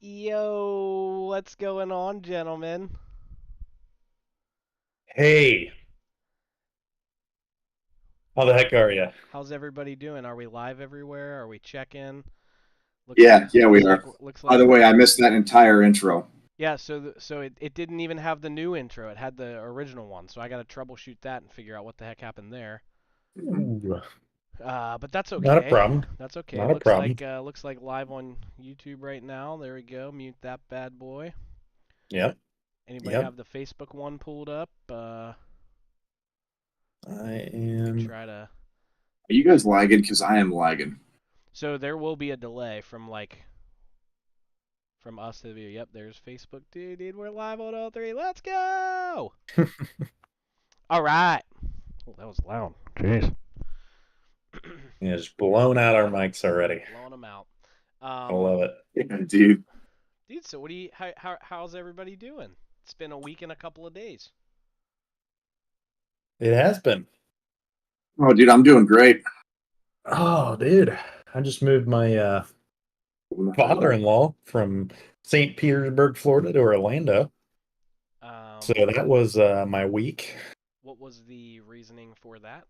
Yo, what's going on, gentlemen? Hey, how the heck are you? How's everybody doing? Are we live everywhere? Are we checking? Looks like Yeah, we are. looks By like the we're way, I missed that entire intro. yeah. So it didn't even have the new intro. It had the original one. So I got to troubleshoot that and figure out what the heck happened there. Ooh, But that's not a okay. problem. That's okay. Not a Looks problem. like live on YouTube right now. There we go. Mute that bad boy. Yep, Anybody yep. have the Facebook one pulled up? I We could am. try to. Are you guys lagging? Because I am lagging. So there will be a delay from us to the video. Yep, there's Facebook. Dude, we're live on all three. Let's go! All right. Oh, that was loud. Jeez. Yeah, just blown out our mics already. Blowing them out. I love it. Yeah, dude. Dude, so what do you? How's everybody doing? It's been a week and a couple of days. It has been. Oh, dude, I'm doing great. Oh, dude. I just moved my father-in-law from St. Petersburg, Florida to Orlando. So Um, that was my week. what was the reasoning for that?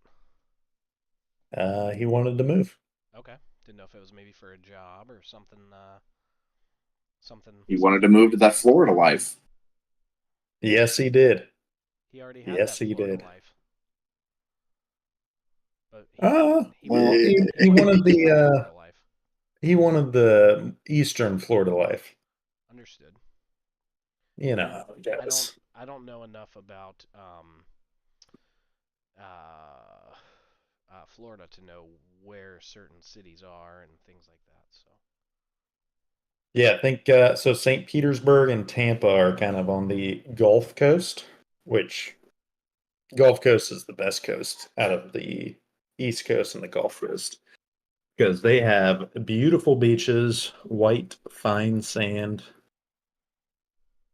He wanted to move. Okay, didn't know if it was maybe for a job or something. He wanted to Something move to that crazy. Florida life. Yes, he did. He already had Yes, that he Florida did. life, but he Well, wanted Eh, he wanted the the right Florida life. he wanted the Eastern Florida life. Understood. You know Yeah, how it goes. I don't know enough about uh, Florida to know where certain cities are and things like that. So Yeah, I think so. St. Petersburg and Tampa are kind of on the Gulf Coast, which Gulf Coast is the best coast out of the East Coast and the Gulf Coast because they have beautiful beaches, white, fine sand,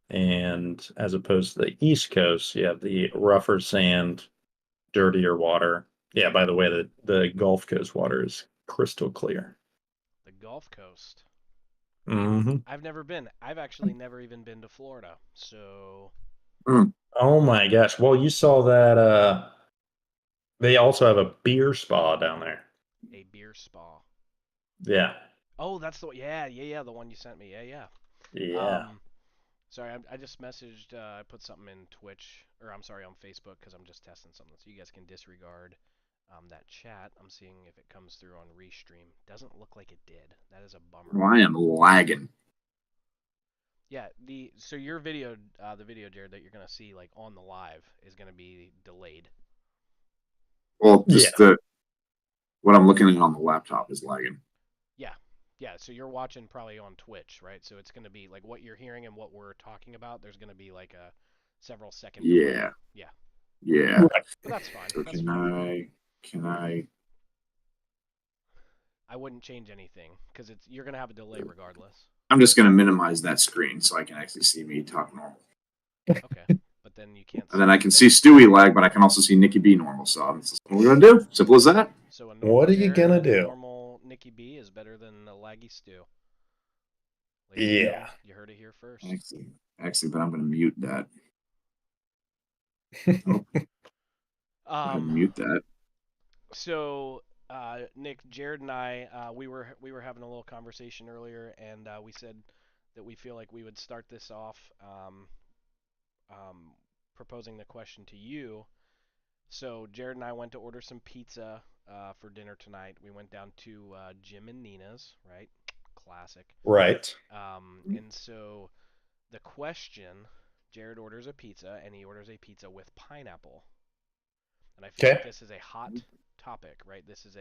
and as opposed to the East Coast, you have the rougher sand, dirtier water. Yeah, by the way, the Gulf Coast water is crystal clear. the Gulf Coast. Hmm. I've never been. I've actually never even been to Florida. So mm, Oh my gosh. Well, you saw that they also have a beer spa down there. a beer spa. Yeah. Oh, that's the yeah, the one you sent me. Yeah. Yeah. Um, sorry, I just messaged. I put something in Twitch, or I'm sorry, on Facebook because I'm just testing something. So you guys can disregard that chat. I'm seeing if it comes through on Restream. Doesn't look like it did. That is a bummer. well, I am lagging. Yeah, your video, the video, Jared, that you're gonna see like on the live is gonna be delayed. Well, Yeah. just the what I'm looking at on the laptop is lagging. Yeah, yeah. So you're watching probably on Twitch, right? So it's gonna be like what you're hearing and what we're talking about. There's gonna be like a several second delay. Yeah, Yeah, yeah. Right. but that's fine. So That's can fine. I? Can I? I wouldn't change anything because it's you're gonna have a delay regardless. I'm just gonna minimize that screen so I can actually see me talk normal, Okay, but then you can't and then see. I can see Stewie lag, but I can also see Nicky B normal. So that's what we're gonna do. Simple as that. So a normal What are you Jared gonna and a do? normal Nicky B is better than a laggy Stew. Ladies and Yeah. gentlemen, you heard it here first. Actually, but I'm gonna mute that. Oh, go ahead and Um, mute that. so Nick, Jared, and I, we were having a little conversation earlier, and we said that we feel like we would start this off um, proposing the question to you. So Jared and I went to order some pizza for dinner tonight. We went down to Jim and Nina's, right? Classic. Right. And so the question, Jared orders a pizza, and he orders a pizza with pineapple. And I feel like Okay. this is a hot topic, right? This is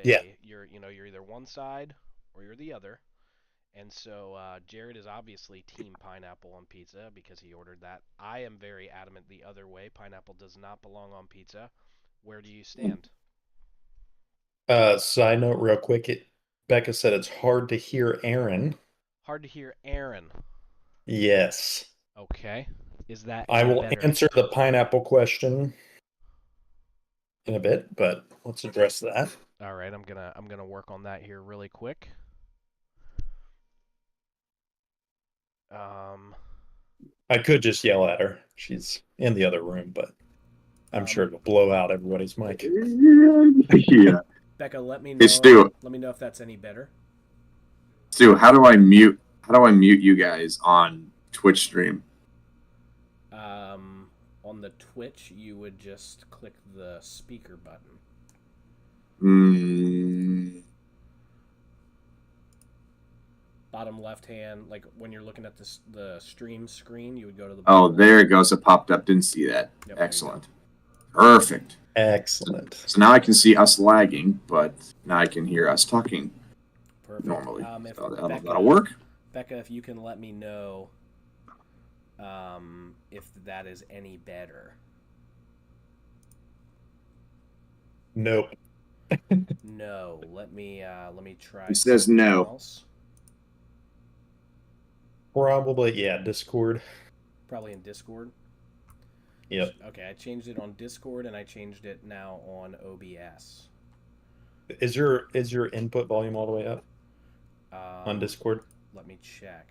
Yeah. a you're either one side or you're the other. And so Jared is obviously team pineapple on pizza because he ordered that. I am very adamant the other way. Pineapple does not belong on pizza. Where do you stand? Side note, real quick. Becca said it's hard to hear Aaron. Hard to hear Aaron. Yes. Okay. Is that I any will better? answer the pineapple question in a bit, but let's address that. All right, I'm gonna work on that here really quick. I could just yell at her. She's in the other room, but I'm sure it'll blow out everybody's mic. Yeah. Becca, let me know. Hey, Stu. Let me know if that's any better. Stu, how do I mute you guys on Twitch stream? On the Twitch, you would just click the speaker button. Bottom left hand, like when you're looking at the stream screen, you would go to the Oh, bottom there left. it goes. It popped up. Didn't see that. Yep, Excellent. Perfect. Excellent. So now I can see us lagging, but now I can hear us talking normally. That'll work. Becca, if you can let me know if that is any better. Nope. No. Let me try. It says no. Else. Probably, yeah, Discord. Probably in Discord. Yep. Okay, I changed it on Discord and I changed it now on OBS. Is your input volume all the way up on Discord? Let me check.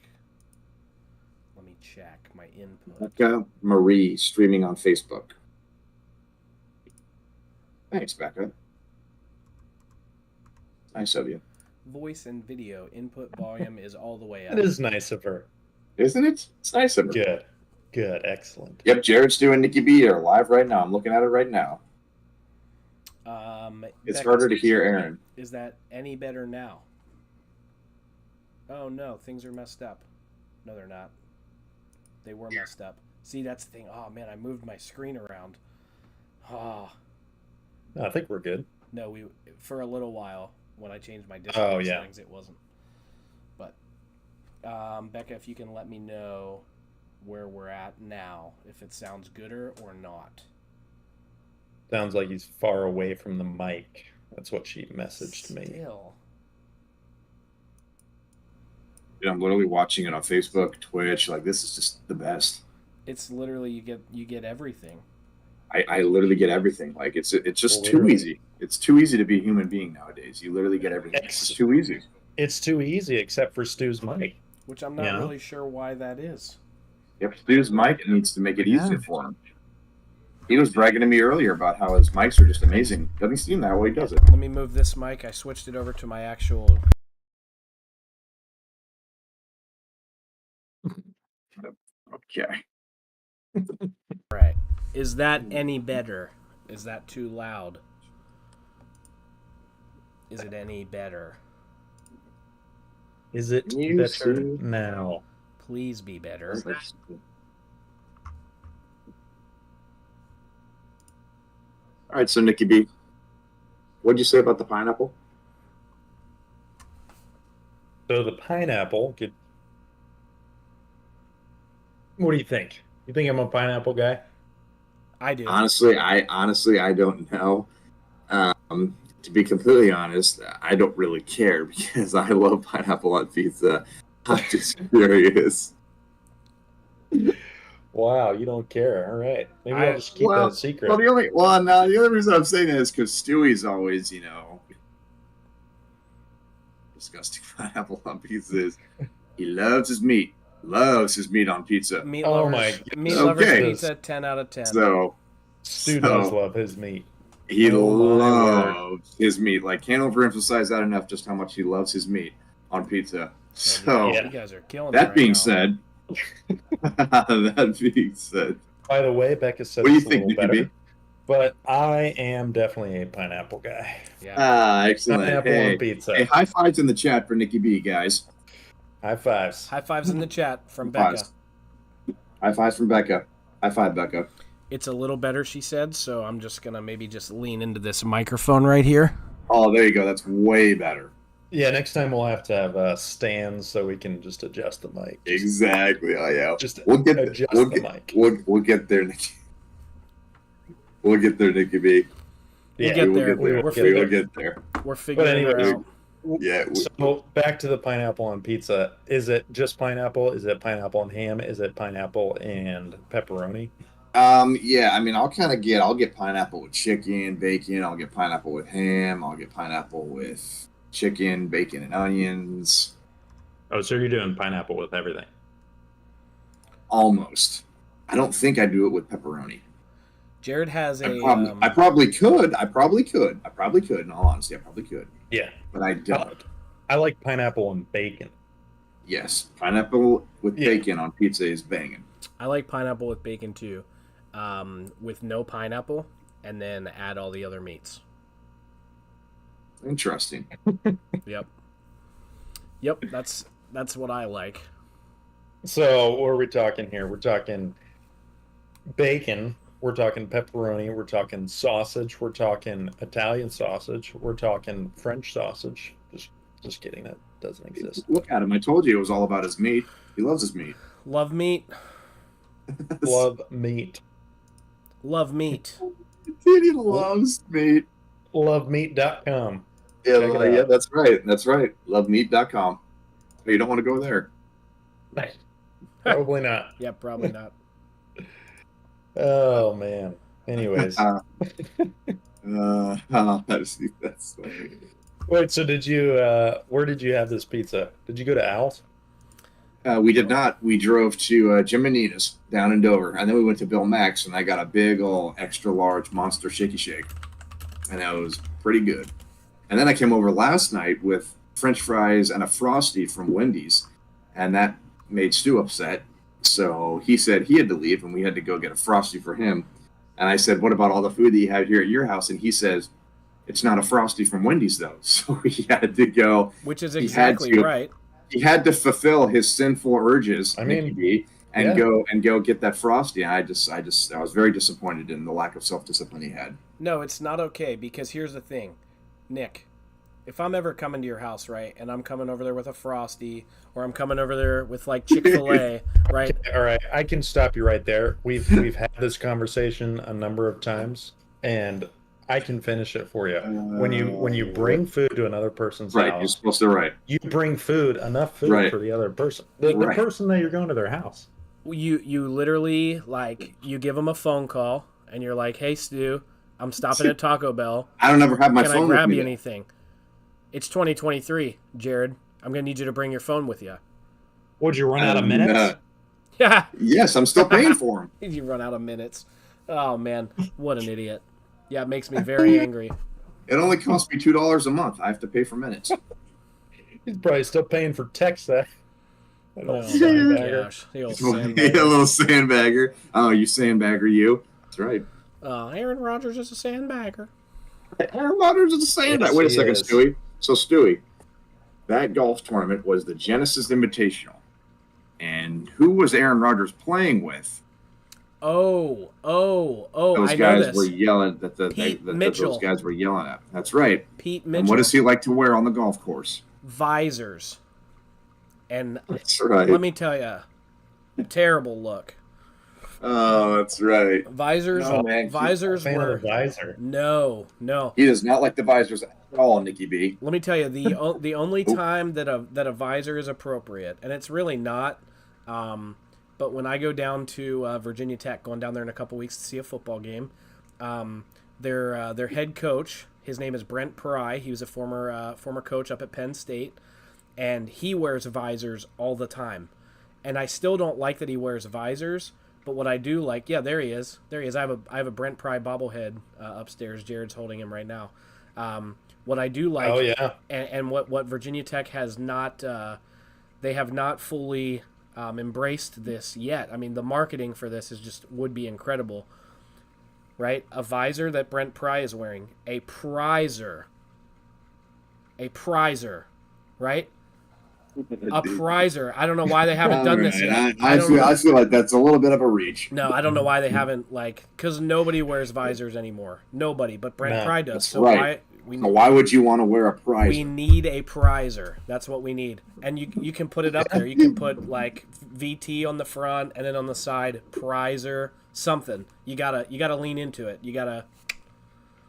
Let me check my input. Becca Marie streaming on Facebook. Thanks, Becca. Nice of you. Voice and video input volume is all the way up. It is nice of her. Isn't it? It's nice of her. Good, excellent. Yep, Jared, Stu, and Nicky B are live right now. I'm looking at it right now. It's harder to hear Aaron. Is that any better now? Oh no, things are messed up. No, they're not. They were messed up. See, that's the thing. Oh man, I moved my screen around. Oh. I think we're good. No, for a little while when I changed my Discord settings, it wasn't. But Becca, if you can let me know where we're at now, if it sounds gooder or not. Sounds like he's far away from the mic. That's what she messaged me. Still. Yeah, I'm literally watching it on Facebook, Twitch. Like, this is just the best. It's literally you get everything. I literally get everything. Like, it's just too easy. It's too easy to be a human being nowadays. You literally get everything. It's too easy. It's too easy, except for Stu's mic. Which I'm not really sure why that is. Yep, Stu's mic needs to make it easier for him. He was bragging to me earlier about how his mics are just amazing. Doesn't seem that way, does it? Let me move this mic. I switched it over to my actual... Okay. Right. Is that any better? Is that too loud? Is it any better? Is it better now? Please be better. All right, so Nicky B, what'd you say about the pineapple? So the pineapple could... What do you think? You think I'm a pineapple guy? I do. Honestly, I don't know. To be completely honest, I don't really care because I love pineapple on pizza. I'm just curious. Wow, you don't care. All right. Maybe I'll just keep that a secret. The only reason I'm saying that is because Stewie's always, disgusting pineapple on pizza. He loves his meat. Loves his meat on pizza. Meat lovers pizza, 10 out of 10. Stu does love his meat. He loves his meat. Like, can't overemphasize that enough, just how much he loves his meat on pizza. So, you guys are killing that me being right said, by the way, Becca said it's a little better, but I am definitely a pineapple guy. Yeah. Excellent. Pineapple on pizza. Hey, high fives in the chat for Nicky B, guys. High fives. High fives in the chat from Becca. High fives from Becca. High five, Becca. It's a little better, she said, so I'm just going to maybe just lean into this microphone right here. Oh, there you go. That's way better. Yeah, next time we'll have to have stands so we can just adjust the mic. Exactly. Oh yeah. Just We'll get adjust we'll the get mic. we'll get there, Nicky. We'll get there, Nicky B. We'll Yeah, get We will there. get there. We're We will figuring. get there. We're But figuring her anyway, out. Yeah. so back to the pineapple on pizza. Is it just pineapple? Is it pineapple and ham? Is it pineapple and pepperoni? Yeah, I mean, I'll get pineapple with chicken, bacon. I'll get pineapple with ham. I'll get pineapple with chicken, bacon, and onions. Oh, so you're doing pineapple with everything. Almost. I don't think I do it with pepperoni. Jared has I a. probably could. I probably could. In all honesty, I probably could. Yeah. But I don't. I like pineapple and bacon. Yes, pineapple with Yeah. bacon on pizza is banging. I like pineapple with bacon too, with no pineapple, and then add all the other meats. Interesting. Yep. That's what I like. So what are we talking here? We're talking bacon. We're talking pepperoni. We're talking sausage. We're talking Italian sausage. We're talking French sausage. Just kidding. That doesn't exist. Look at him. I told you it was all about his meat. He loves his meat. Love meat. Love meat. Love meat. He loves meat. Lovemeat.com. Yeah, Check it yeah, out. that's right. That's right. Lovemeat.com. But you don't want to go there. Probably not. Yeah, probably not. Oh man. Anyways. That's funny. Wait, so did you where did you have this pizza? Did you go to Al's? We did not. We drove to Jim and Nina's down in Dover, and then we went to Bill Mack's, and I got a big old extra large monster shaky shake, and that was pretty good. And then I came over last night with French fries and a Frosty from Wendy's, and that made Stu upset. So he said he had to leave, and we had to go get a Frosty for him. And I said, "What about all the food that you had here at your house?" And he says, "It's not a Frosty from Wendy's, though." So he had to go. Which is exactly right. He had to fulfill his sinful urges, I mean, Nicky B, and go get that Frosty. And I was very disappointed in the lack of self-discipline he had. No, it's not okay, because here's the thing, Nick. If I'm ever coming to your house, right, and I'm coming over there with a Frosty, or I'm coming over there with like Chick-fil-A, right? All right, I can stop you right there. We've had this conversation a number of times, and I can finish it for you. When you bring food to another person's Right, house, you're supposed to you bring enough food Right. for the other person, the Right. person that you're going to their house. You literally, like, you give them a phone call, and you're like, "Hey, Stu, I'm stopping at Taco Bell. I don't ever have my Can phone I grab with you me. anything?" It's 2023, Jared. I'm gonna need you to bring your phone with you. Would you run out of minutes? Yeah. Yes, I'm still paying for him. You run out of minutes. Oh man, what an idiot. Yeah, it makes me very angry. It only costs me $2 a month. I have to pay for minutes. He's probably still paying for text that. Oh my Sandbagger. gosh, the old Yeah, a sandbagger. little sandbagger. Oh, you sandbagger, you. That's right. Aaron Rodgers is a sandbagger. Aaron Rodgers is a sandbagger. Yes, Wait a he second, is. Stewie. So, Stewie, that golf tournament was the Genesis Invitational. And who was Aaron Rodgers playing with? Oh, Those I know guys this. were yelling that Pete that Mitchell. those guys were yelling at. That's right. Pete Mitchell. And what does he like to wear on the golf course? Visors. And That's right. let me tell you, terrible look. Oh, that's right. Visors, No, man. visors Fan of were the visor. no. He does not like the visors at all, Nicky B. Let me tell you, the only time that a visor is appropriate, and it's really not, but when I go down to Virginia Tech, going down there in a couple weeks to see a football game, their head coach, his name is Brent Pry. He was a former coach up at Penn State, and he wears visors all the time. And I still don't like that he wears visors. But what I do like, yeah, there he is. There he is. I have a Brent Pry bobblehead upstairs. Jared's holding him right now. What I do like, Oh yeah. and what Virginia Tech has not, they have not fully embraced this yet. I mean, the marketing for this would be incredible, right? A visor that Brent Pry is wearing, a prizer, right? A prizer. I don't know why they haven't done this yet. I feel like that's a little bit of a reach. No, I don't know why they haven't, because nobody wears visors anymore. Nobody, but Brent No, Pry does. that's So right. So why would you want to wear a prizer? We need a prizer. That's what we need. And you can put it up there. You can put like VT on the front and then on the side prizer something. You gotta lean into it. You gotta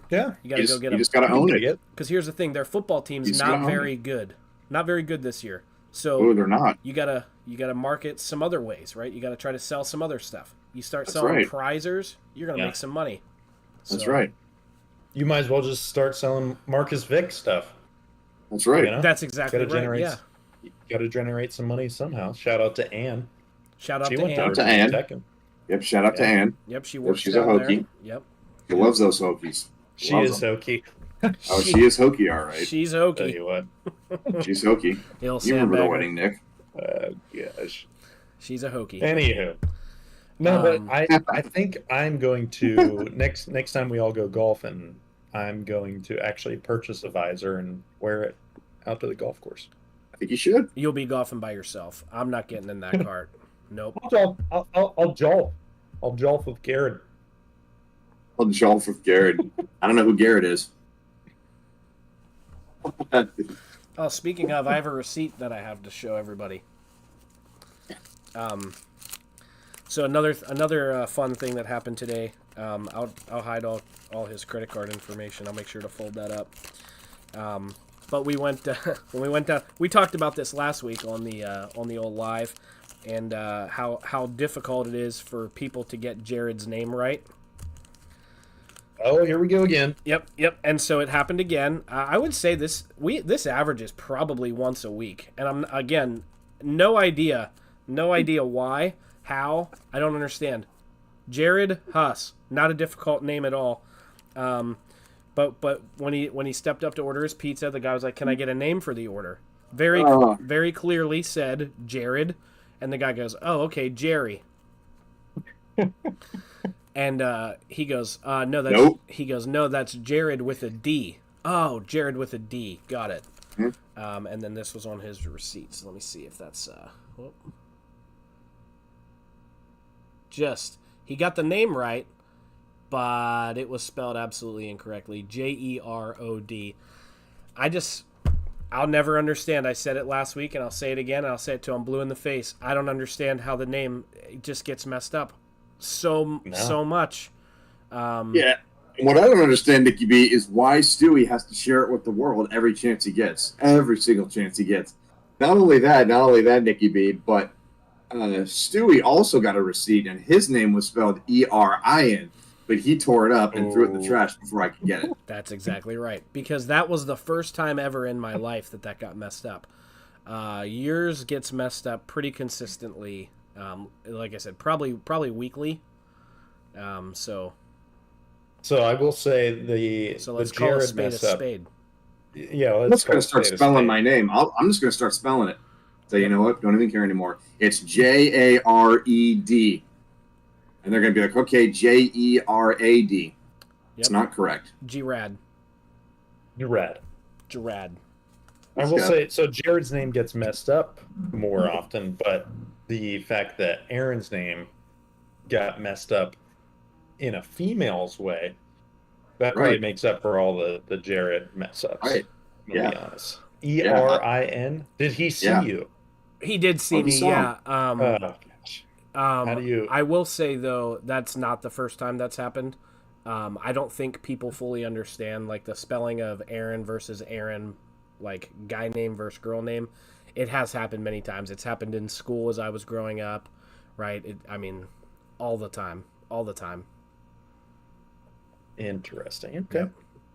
go get them. You just gotta own it. Because here's the thing: their football team's not very good. Not very good this year. So oh, they're not. You gotta market some other ways, right? You gotta try to sell some other stuff. You start selling prizers, you're gonna make some money. That's right. You might as well just start selling Marcus Vick stuff. That's right. You know? That's exactly right. Yeah. You got to generate some money somehow. Shout out to Ann. Shout out to Ann. Yep. Shout out to Ann. Yep. She works. She's a Hokie. There. Yep. She loves those Hokies. She is Hokie. Oh, she is Hokie, all right. She's Hokie. Tell you what. She's Hokie. You remember the wedding, Nick? Gosh. She's a Hokie. Anywho. No, but I think I'm going to next time we all go golfing, I'm going to actually purchase a visor and wear it out to the golf course. I think you should. You'll be golfing by yourself. I'm not getting in that cart. Nope. I'll jolf. I'll jolf with Garrett. I'll jolf with Garrett. I don't know who Garrett is. Oh, speaking of, I have a receipt that I have to show everybody. So another fun thing that happened today. I'll hide all his credit card information. I'll make sure to fold that up. But we went when we went down. We talked about this last week on the old live, and how difficult it is for people to get Jared's name right. Oh, here we go again. Yep. And so it happened again. I would say this averages probably once a week, and I'm again no idea why. How? I don't understand. Jared Huss, not a difficult name at all. But when he stepped up to order his pizza, the guy was like, "Can I get a name for the order?" Very clearly said Jared, and the guy goes, "Oh, okay, Jerry." And he goes, "No, that's nope." He goes, "No, that's Jared with a D." Oh, Jared with a D. Got it. Mm-hmm. And then this was on his receipt. So let me see if that's he got the name right, but it was spelled absolutely incorrectly. Jerod. I'll never understand. I said it last week, and I'll say it again, and I'll say it till I'm blue in the face. I don't understand how the name just gets messed up so much. Yeah. What I don't understand, Nicky B, is why Stewie has to share it with the world every chance he gets. Every single chance he gets. Not only that, Nicky B, but Stewie also got a receipt, and his name was spelled Erin, but he tore it up and threw it in the trash before I could get it. That's exactly right, because that was the first time ever in my life that got messed up. Yours gets messed up pretty consistently. Like I said, probably weekly. So I will say let's the call Jared a spade a spade. Yeah, I'm just going to start spelling my name. I'm just going to start spelling it. So you know what? Don't even care anymore. It's Jared, and they're going to be like, okay, Jerad. Yep. It's not correct. Gerad. I will say, so Jared's name gets messed up more often, but the fact that Aaron's name got messed up in a female's way, that probably makes up for all the Jared mess ups. Right. To be honest. Erin. Did he see you? He did see me, yeah. Gosh. How do you... I will say, though, that's not the first time that's happened. I don't think people fully understand, like, the spelling of Aaron versus Aaron, like, guy name versus girl name. It has happened many times. It's happened in school as I was growing up, right? All the time. Interesting. Okay.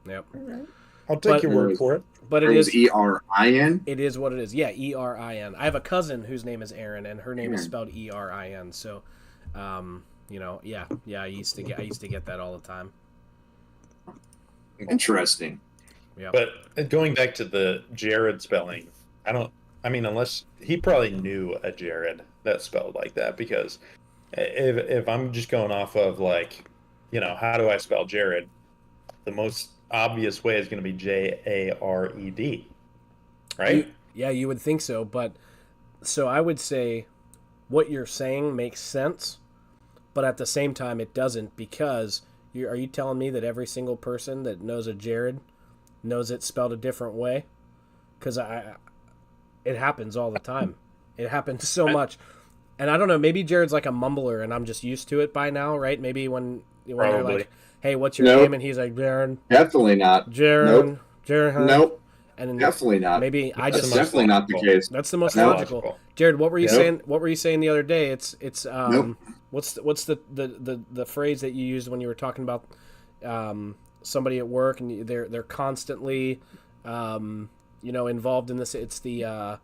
Yep. All right. I'll take your word for it. But it is Erin. It is what it is. Yeah, Erin. I have a cousin whose name is Erin, and her name is spelled Erin. So, I used to get that all the time. Interesting. Yeah. But going back to the Jared spelling, unless he probably knew a Jared that spelled like that, because if I'm just going off of how do I spell Jared, the most obvious way is going to be Jared, right? You would think so, but so I would say what you're saying makes sense, but at the same time it doesn't, because are you telling me that every single person that knows a Jared knows it spelled a different way, because it happens all the time. It happens so much, and I don't know. Maybe Jared's like a mumbler, and I'm just used to it by now, right? Maybe when they're Probably. like, "Hey, what's your Nope. name?" and he's like, "Jared, Definitely not. Jared, Jared." Nope. And then Definitely not. maybe I That's just definitely not the case. that's the most No. logical. Jared, what were you Nope. saying? What were you saying the other day? It's Nope. what's the phrase that you used when you were talking about somebody at work and they're constantly involved in this. It's the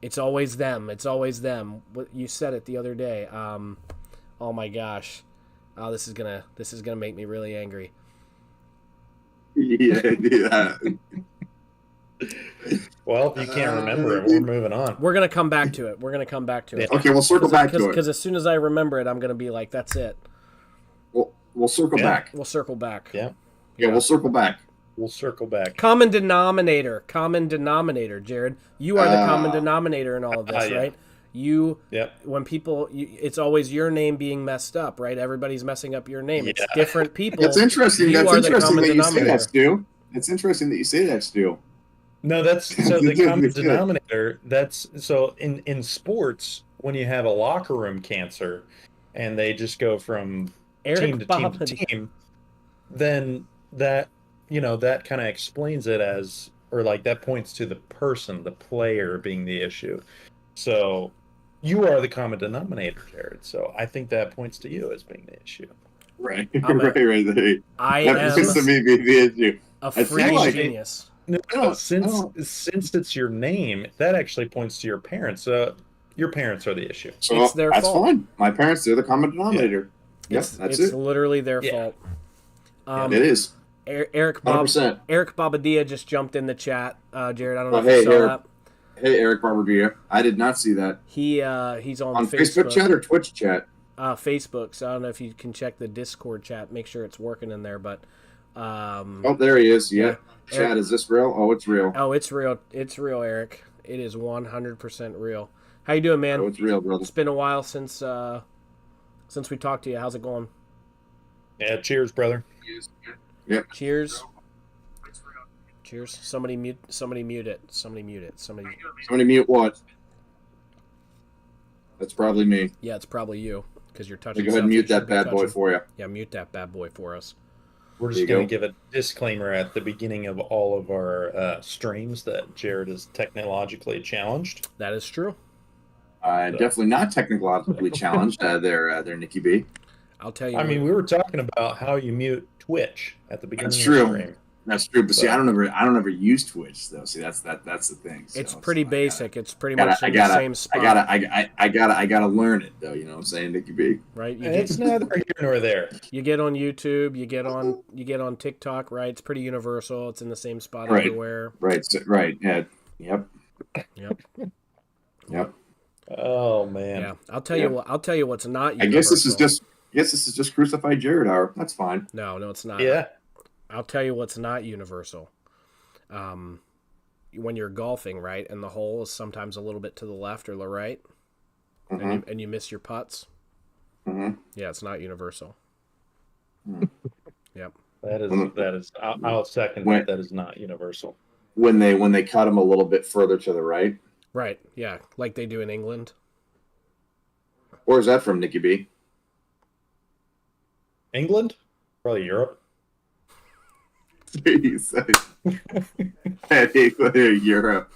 it's always them. It's always them. What you said it the other day. Oh my gosh. Oh, this is gonna make me really angry. Yeah. Well, if you can't remember it, we're moving on. We're gonna come back to it. Okay, we'll circle back to it. Because as soon as I remember it, I'm gonna be like, "That's it." We'll circle back. We'll circle back. Yeah. Yeah, we'll circle back. We'll circle back. Common denominator, Jared. You are the common denominator in all of this, yeah. right? You, Yep. when people, it's always your name being messed up, right? Everybody's messing up your name. It's Yeah. different people. That's interesting. You That's are the interesting common that you say denominator. that, Stu. It's interesting that you say that, Stu. No, that's so the common denominator. That's so in sports when you have a locker room cancer, and they just go from team to team to team, then that that kind of explains it as, or like that points to the person, the player being the issue. So you are the common denominator, Jared. So I think that points to you as being the issue. Right, right. I That am points to me being the issue. a I feel freaking like genius. No, since it's your name, that actually points to your parents. Your parents are the issue. So It's their that's fault. fine. My parents, they're the common denominator. Yep, that's it's it. literally their Yeah. fault. It is. Eric 100%. Babadia just jumped in the chat. Jared, I don't know Oh, if hey, you saw Eric. that. Hey, Eric Barberdia. I did not see that. He's on Facebook chat or Twitch chat? Facebook, so I don't know if you can check the Discord chat, make sure it's working in there, but Oh, there he is. Yeah. Chat, Eric, is this real? Oh, it's real. oh, it's real, Eric. It is 100% real. How you doing, man? Oh, it's real, brother. It's been a while since we talked to you. How's it going? Yeah, cheers, brother. Yep. Cheers. Somebody mute it. Somebody mute what? That's probably me. Yeah, it's probably you because you're touching. Go ahead and mute that bad boy for you. Yeah, mute that bad boy for us. We're just going to give a disclaimer at the beginning of all of our streams that Jared is technologically challenged. That is true. Definitely not technologically challenged. There, Nicky B. I'll tell you. I mean, we were talking about how you mute Twitch at the beginning That's of the true. stream. That's true, but see, I don't ever use Twitch though. See, that's the thing. So, it's pretty basic. It's pretty much in the same spot. I gotta learn it though. You know what I'm saying, Nicky B? Right. It's neither here nor there. You get on YouTube. You get on TikTok. Right. It's pretty universal. It's in the same spot everywhere. Right. Right. Yeah. Yep. Oh man. Yeah. I'll tell you what. I'll tell you what's not universal. I guess this is just crucified Jared hour. That's fine. No, it's not. Yeah. I'll tell you what's not universal. When you're golfing, right, and the hole is sometimes a little bit to the left or the right, and you miss your putts. Mm-hmm. Yeah, it's not universal. Yep. That is. I'll second that. That is not universal. When they cut them a little bit further to the right. Right. Yeah, like they do in England. Where is that from, Nicky B? England? Probably Europe. He said, Europe.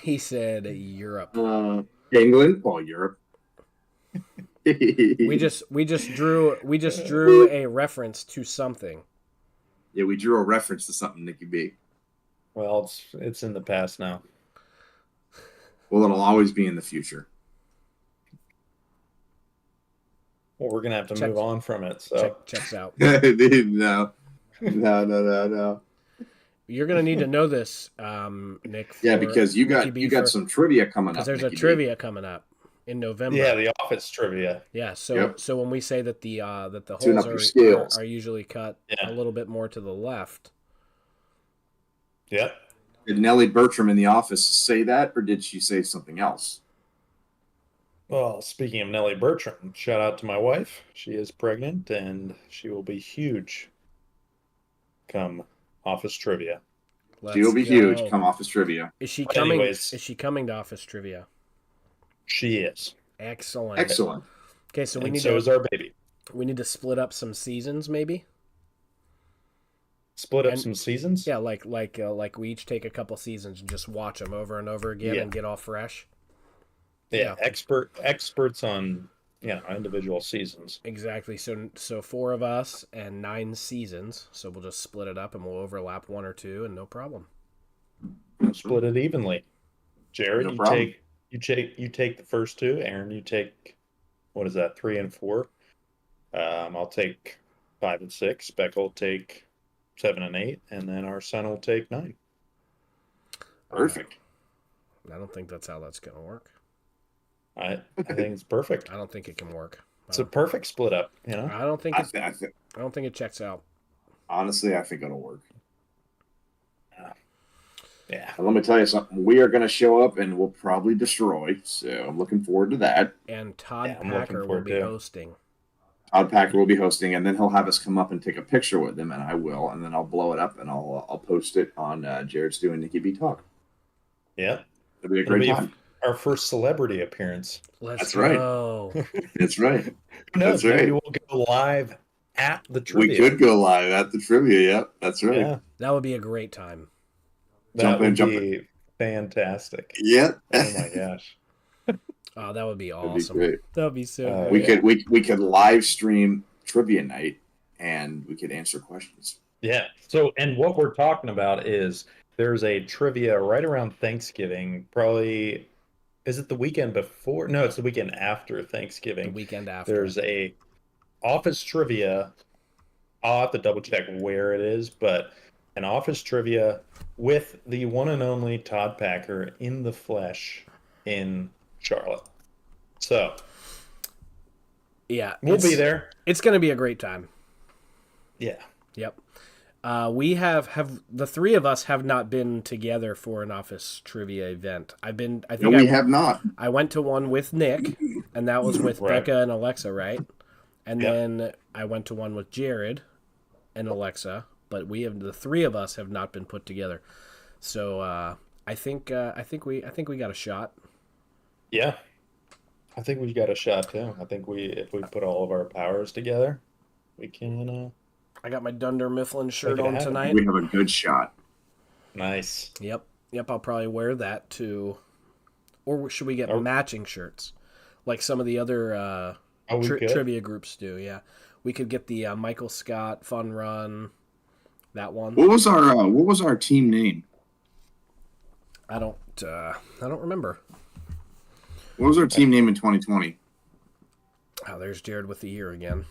He said Europe. England? Oh, Europe. we just drew a reference to something. Yeah, we drew a reference to something, Nicky B. Well, it's in the past now. Well, it'll always be in the future. Well, we're gonna have to move on from it. So checks out. No. You're gonna need to know this, Nick. Yeah, because you got some trivia coming up. Because there's a trivia coming up in November. Yeah, the Office trivia. Yeah, so when we say that the holes are usually cut a little bit more to the left. Yep. Did Nellie Bertram in The Office say that, or did she say something else? Well, speaking of Nellie Bertram, shout out to my wife. She is pregnant, and she will be huge come Office Trivia. She will be go. huge. Come Office Trivia. Is she But coming? anyways- Is she coming to Office Trivia? She is. Excellent. Excellent. Okay, so we And need so to is our baby. split up some seasons, maybe. Split up And- some seasons? Yeah, like we each take a couple seasons and just watch them over and over again Yeah. and get all fresh. Yeah. Experts on, individual seasons. Exactly. So 4 of us and 9 seasons. So we'll just split it up and we'll overlap 1 or 2 and no problem. We'll split it evenly. Jared, No you problem. take the first 2. Aaron, you take, what is that, 3 and 4. I'll take 5 and 6. Beck will take 7 and 8, and then our son will take 9. Perfect. I don't think that's how that's gonna work. I think it's perfect. I don't think it can work. It's a perfect split up, I don't think I, it. th- I th- I don't think it checks out. honestly, I think it'll work. Yeah. And let me tell you something. We are going to show up and we'll probably destroy. So I'm looking forward to that. And Todd Yeah, I'm looking Packer will forward be to it. hosting. Todd Packer will be hosting, and then he'll have us come up and take a picture with him, and I will, and then I'll blow it up and I'll post it on Jared Stew and Nicky B Talk. Yeah. It'll be a It'll great be time. our first celebrity appearance. Let's That's right. go. That's right. Who knows? That's right. Maybe we'll go live at the We trivia. could go live at the trivia. Yep, that's right. Yeah. That would be a great time. That would Jump be fantastic. Yep. Oh my gosh. Oh, that would be That'd be awesome. great. That would be so Oh, great. We could live stream trivia night, and we could answer questions. Yeah. So, and what we're talking about is there's a trivia right around Thanksgiving. Probably, is it the weekend before? No, it's the weekend after The Thanksgiving. weekend after. There's a office trivia. I'll have to double check where it is, but an office trivia with the one and only Todd Packer in the flesh in Charlotte. So Yeah. we'll be there. It's going to be a great time. Yeah. Yep. We have the 3 of us have not been together for an office trivia event. I No, think we have not. I went to one with Nick, and that was with Right. Becca and Alexa, right? And Yeah. then I went to one with Jared and Alexa, but the 3 of us have not been put together. So I think we got a shot. Yeah. I think we've got a shot too. I think if we put all of our powers together, we can I got my Dunder Mifflin shirt Make it on happen. tonight. We have a good shot. nice. Yep. I'll probably wear that too. Or should we get Oh. matching shirts, like some of the other We could. trivia groups do? Yeah, we could get the Michael Scott Fun Run, that one. What was our team name? I don't remember. What was our team name in 2020? Oh, there's Jared with the year again.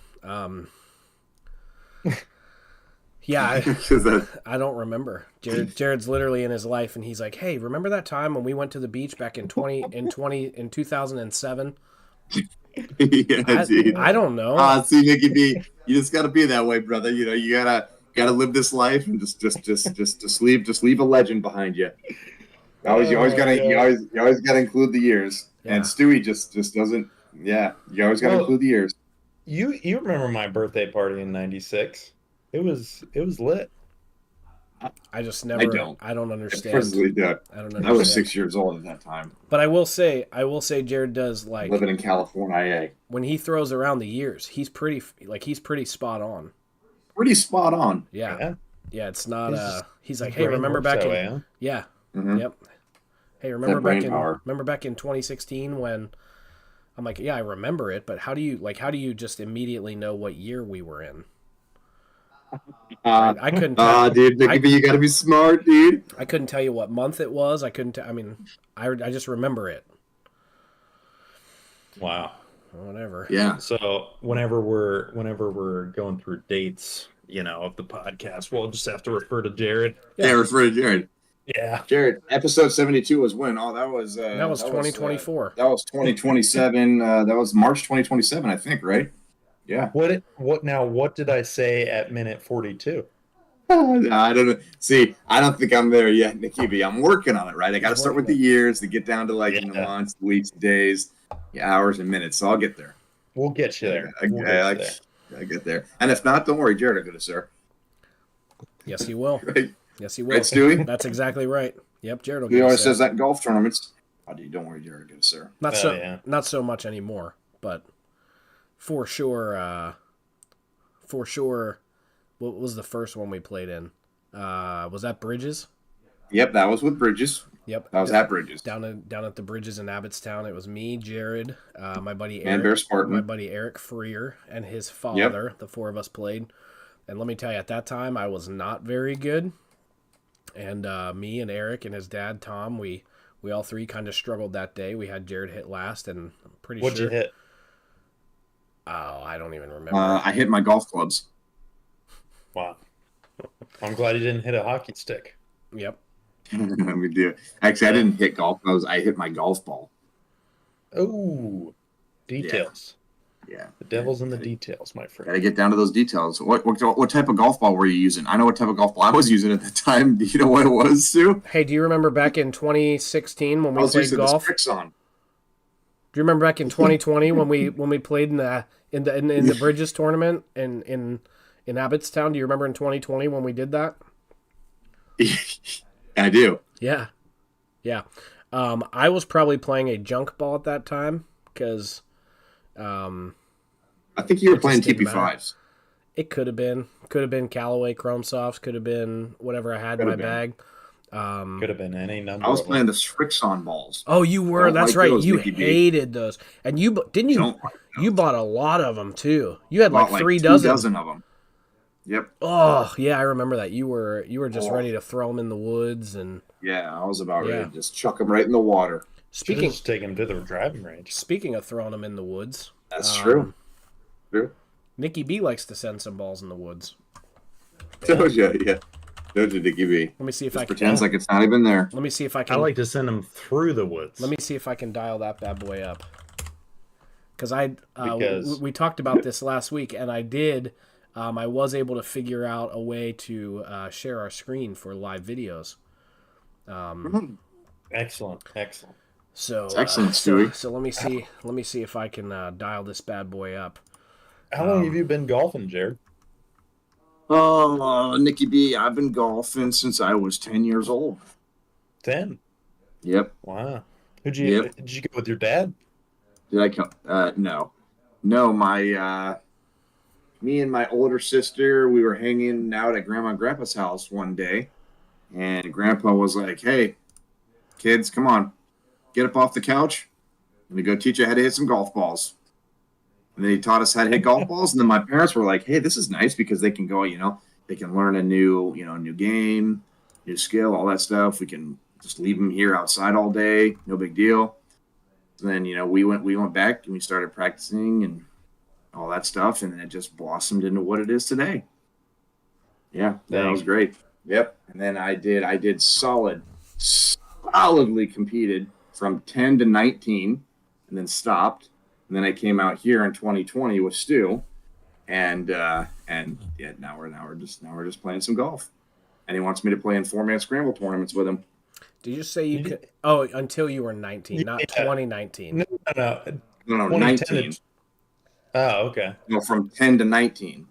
Yeah, I don't remember. Jared's literally in his life, and he's like, "Hey, remember that time when we went to the beach back in 2007?" Yeah, dude. I don't know. See, Nicky B, you just gotta be that way, brother. You know, you gotta live this life and just leave a legend behind you. You always gotta include the years. Yeah. And Stewie just doesn't. Yeah, you always gotta include the years. You remember my birthday party in '96? It was lit. I just never. I don't I understand. personally did. I don't understand. I was 6 years old at that time, But I will say, Jared does like living in California. when he throws around the years, he's pretty spot on. Pretty spot on. Yeah. It's not. He's like, His hey, brain remember works back that in? way, huh? Yeah. Mhm. Yep. Hey, That brain power. remember back in 2016 when I'm like, yeah, I remember it, but how do you just immediately know what year we were in? I couldn't. Dude, Nicky B, you gotta be smart, dude. I couldn't tell you what month it was. I couldn't. I mean, I just remember it. Wow. Whatever. Yeah. So whenever we're going through dates, of the podcast, we'll just have to refer to Jared. Yeah, refer to Jared. Yeah. Jared, episode 72 was when? Oh, that was 2024. That was 2027. That was March 2027, I think, right? Yeah. What did I say at minute 42? I don't know. See, I don't think I'm there yet, Nicky B. I'm working on it, right? I got to start with the years to get down to the months, weeks, days, hours, and minutes. So I'll get there. We'll get you there. I get there. And if not, don't worry, Jared will get us there. Yes, he will. Right? Yes, he will. Right, Stewie? That's exactly right. Yep, Jared will He get always us says there. that in golf tournaments. Oh, dude, don't worry, Jared will get us there. Not so much anymore, but for sure. For sure. What was the first one we played in? Was that Bridges? Yep, that was with Bridges. Yep. That was at Bridges. Down at the Bridges in Abbottstown. It was me, Jared, my buddy Man Bear Eric, Spartan. my buddy Eric Freer, and his father. The four of us played. And let me tell you, at that time, I was not very good. And me and Eric and his dad, Tom, we all three kind of struggled that day. We had Jared hit last, and I'm pretty What'd sure. you hit? Oh, I don't even remember. I hit my golf clubs. Wow. I'm glad you didn't hit a hockey stick. Yep. We do. Actually, I didn't hit golf clubs. I hit my golf ball. Oh, details. Yeah. The devil's in the details, my friend. Got to get down to those details. What type of golf ball were you using? I know what type of golf ball I was using at the time. Do you know what it was, Sue? Hey, do you remember back in 2016 when I we was played using golf? the Strixon. Do you remember back in 2020 when we played in the Bridges tournament in Abbottstown? Do you remember in 2020 when we did that? I do. Yeah. I was probably playing a junk ball at that time because I think you were playing didn't matter. TP5s. It could have been Callaway Chrome Softs, could have been whatever I had in my bag. Could have been any number. I was of playing them. the Strixon balls. Oh, you were. Don't That's like right. those, You Nicky B. hated those, and you didn't you? Don't like those. You bought a lot of them too. You had Bought like 3 2 dozen. of them. Yep. Oh yeah, I remember that. You were just Oh. ready to throw them in the woods, and Yeah, I was about ready Yeah. to just chuck them right in the water. speaking Just take him to the driving range. speaking of throwing them in the woods, That's true. True. Nicky B likes to send some balls in the woods. Told you, yeah. Told you, Nicky B. Let me see if Just I can. pretends like it's not even there. Let me see if I I can. like to send him through the woods. Let me see if I can dial that bad boy up. Because Because- we talked about this last week, and I did. I was able to figure out a way to share our screen for live videos. Excellent. So It's excellent, so, Stewie. so let me see. Let me see if I can dial this bad boy up. How long have you been golfing, Jared? Oh, Nicky B, I've been golfing since I was 10 years old. 10. Yep. Wow. Did you go with your dad? Did I come? No. No, me and my older sister, we were hanging out at Grandma and Grandpa's house one day, and Grandpa was like, "Hey, kids, come on, get up off the couch. I'm gonna go teach you how to hit some golf balls." And then he taught us how to hit golf balls, and then my parents were like, "Hey, this is nice because they can go, they can learn a new game, new skill, all that stuff. We can just leave them here outside all day, no big deal." And then we went back and we started practicing and all that stuff, and then it just blossomed into what it is today. Yeah, that was great. Yep. And then I did solidly competed from 10 to 19, and then stopped. And then I came out here in 2020 with Stu, and yeah, now we're just playing some golf, and he wants me to play in 4-man scramble tournaments with him. Did you say you could? Oh, until you were 19, not 2019. No. No, 2010 19. Oh, okay. No, from 10 to 19.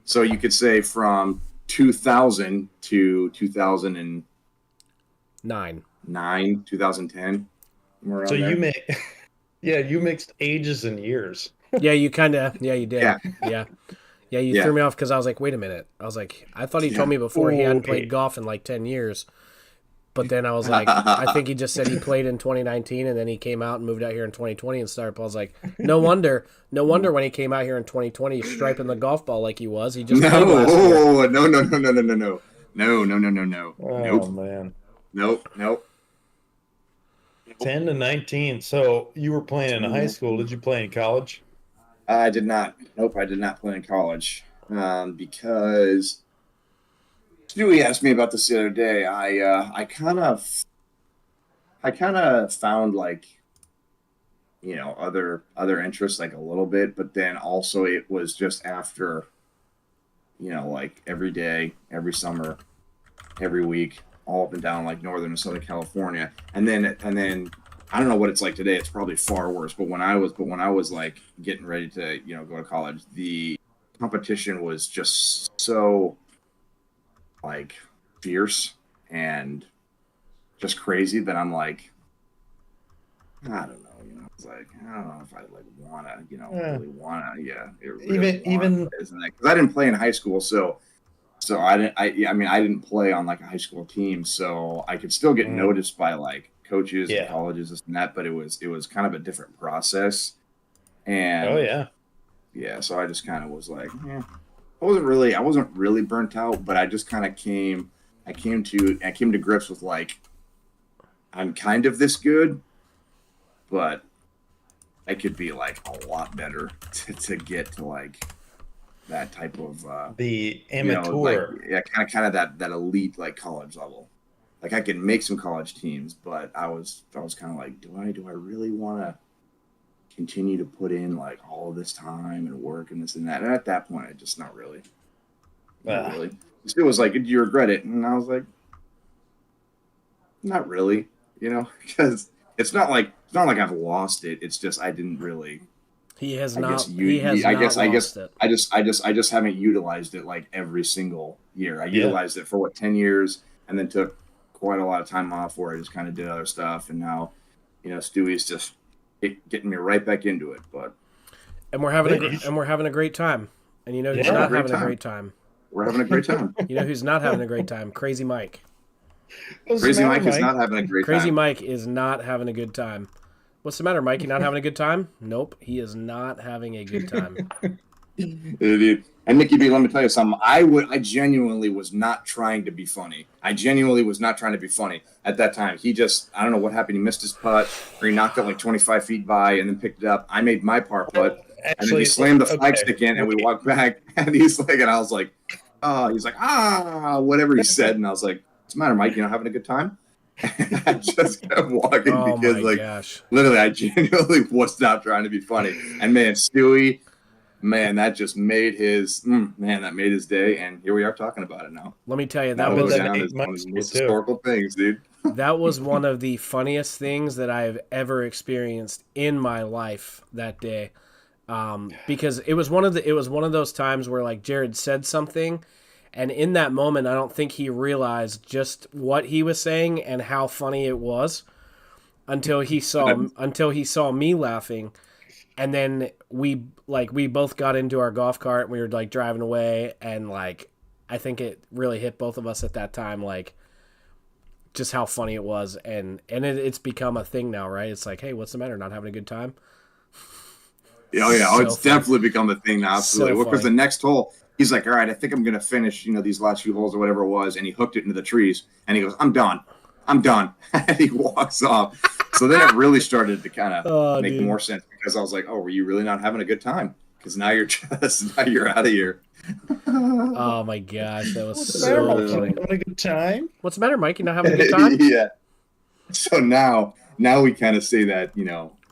So you could say from 2000 to 2009, 9. 2010. So you you mixed ages and years. Yeah, you kind of. Yeah, you did. Yeah. Yeah, you threw me off because I was like, wait a minute. I was like, I thought he told me before he hadn't played golf in like 10 years. But then I was like, I think he just said he played in 2019, and then he came out and moved out here in 2020 and started. I was like, no wonder when he came out here in 2020, striping the golf ball like he was. He just played last year. No. Oh man. Nope. 10 to 19. So you were playing in high school. Did you play in college? I did not. Nope, I did not play in college because Stewie asked me about this the other day. I kind of found like other interests like a little bit, but then also it was just after like every day, every summer, every week, all up and down like Northern and Southern California, and then I don't know what it's like today. It's probably far worse. But when I was like getting ready to go to college, the competition was just so like fierce and just crazy that I'm like, I don't know. It's like I don't know if I like wanna, really wanna, even isn't that because I didn't play in high school, so I didn't. I mean, I didn't play on like a high school team, so I could still get noticed by like coaches and yeah. colleges this and that. But it was kind of a different process, Oh and yeah. yeah. So I just kind of was like, I wasn't really burnt out, but I just kind of I came to grips with like I'm kind of this good, but I could be like a lot better to get to like that type of The like amateur. yeah, kind of that elite like college level. Like I can make some college teams, but I was kind of like, do I really want to continue to put in like all of this time and work and this and that? And at that point, I just not really, not Uh, really. It was like, do you regret it? And I was like, not really, because it's not like I've lost it. It's just I didn't really. He has I guess not. He has I not guess I guess lost it. I just haven't utilized it like every single year. I yeah. utilized it for 10 years, and then took quite a lot of time off where I just kind of did other stuff. And now, Stewie's just getting me right back into it. But And we're having a great time. And you know who's Yeah. not Great having a time. great time? we're having a great time. You know who's not having a great time? Crazy Mike. What's the Crazy matter, Mike is not having a great Crazy time. Mike is not having a good time. What's the matter, Mike? You not having a good time? Nope, he is not having a good time. Dude. And Nicky B, let me tell you something. I genuinely was not trying to be funny. I genuinely was not trying to be funny at that time. He just, I don't know what happened. He missed his putt, or he knocked it like 25 feet by and then picked it up. I made my par putt, and then he Actually, slammed the okay. flagstick in, and we walked back. And I was like, he's like, whatever he said, and I was like, what's the matter, Mike? You know, having a good time? And I just kept walking Oh because, my like, gosh. literally, I genuinely was not trying to be funny. And man, Stewie. Man, that just made that made his day, and here we are talking about it now. Let me tell you, That'll But go that down made as one of Mike's the day most too. historical things, dude. that was one of the funniest things that I've ever experienced in my life that day. Because it was one of those times where like Jared said something, and in that moment, I don't think he realized just what he was saying and how funny it was until he saw me laughing. And then we both got into our golf cart and we were like driving away, and like I think it really hit both of us at that time, like just how funny it was. And it's become a thing now, right? It's like, hey, what's the matter, not having a good time? Oh yeah, So it's funny. definitely become a thing now. Absolutely. So Because the funny. next hole, he's like, all right, I think I'm gonna finish, these last few holes or whatever it was, and he hooked it into the trees, and he goes, I'm done, and he walks off. So then it really started to kind of Oh, make dude. more sense because I was like, oh, were you really not having a good time? Because now you're out of here. Oh my gosh, that was What's the matter, so Mike? You funny. having a good time? What's the matter, Mike? You not having a good time? Yeah. So now we kind of say that,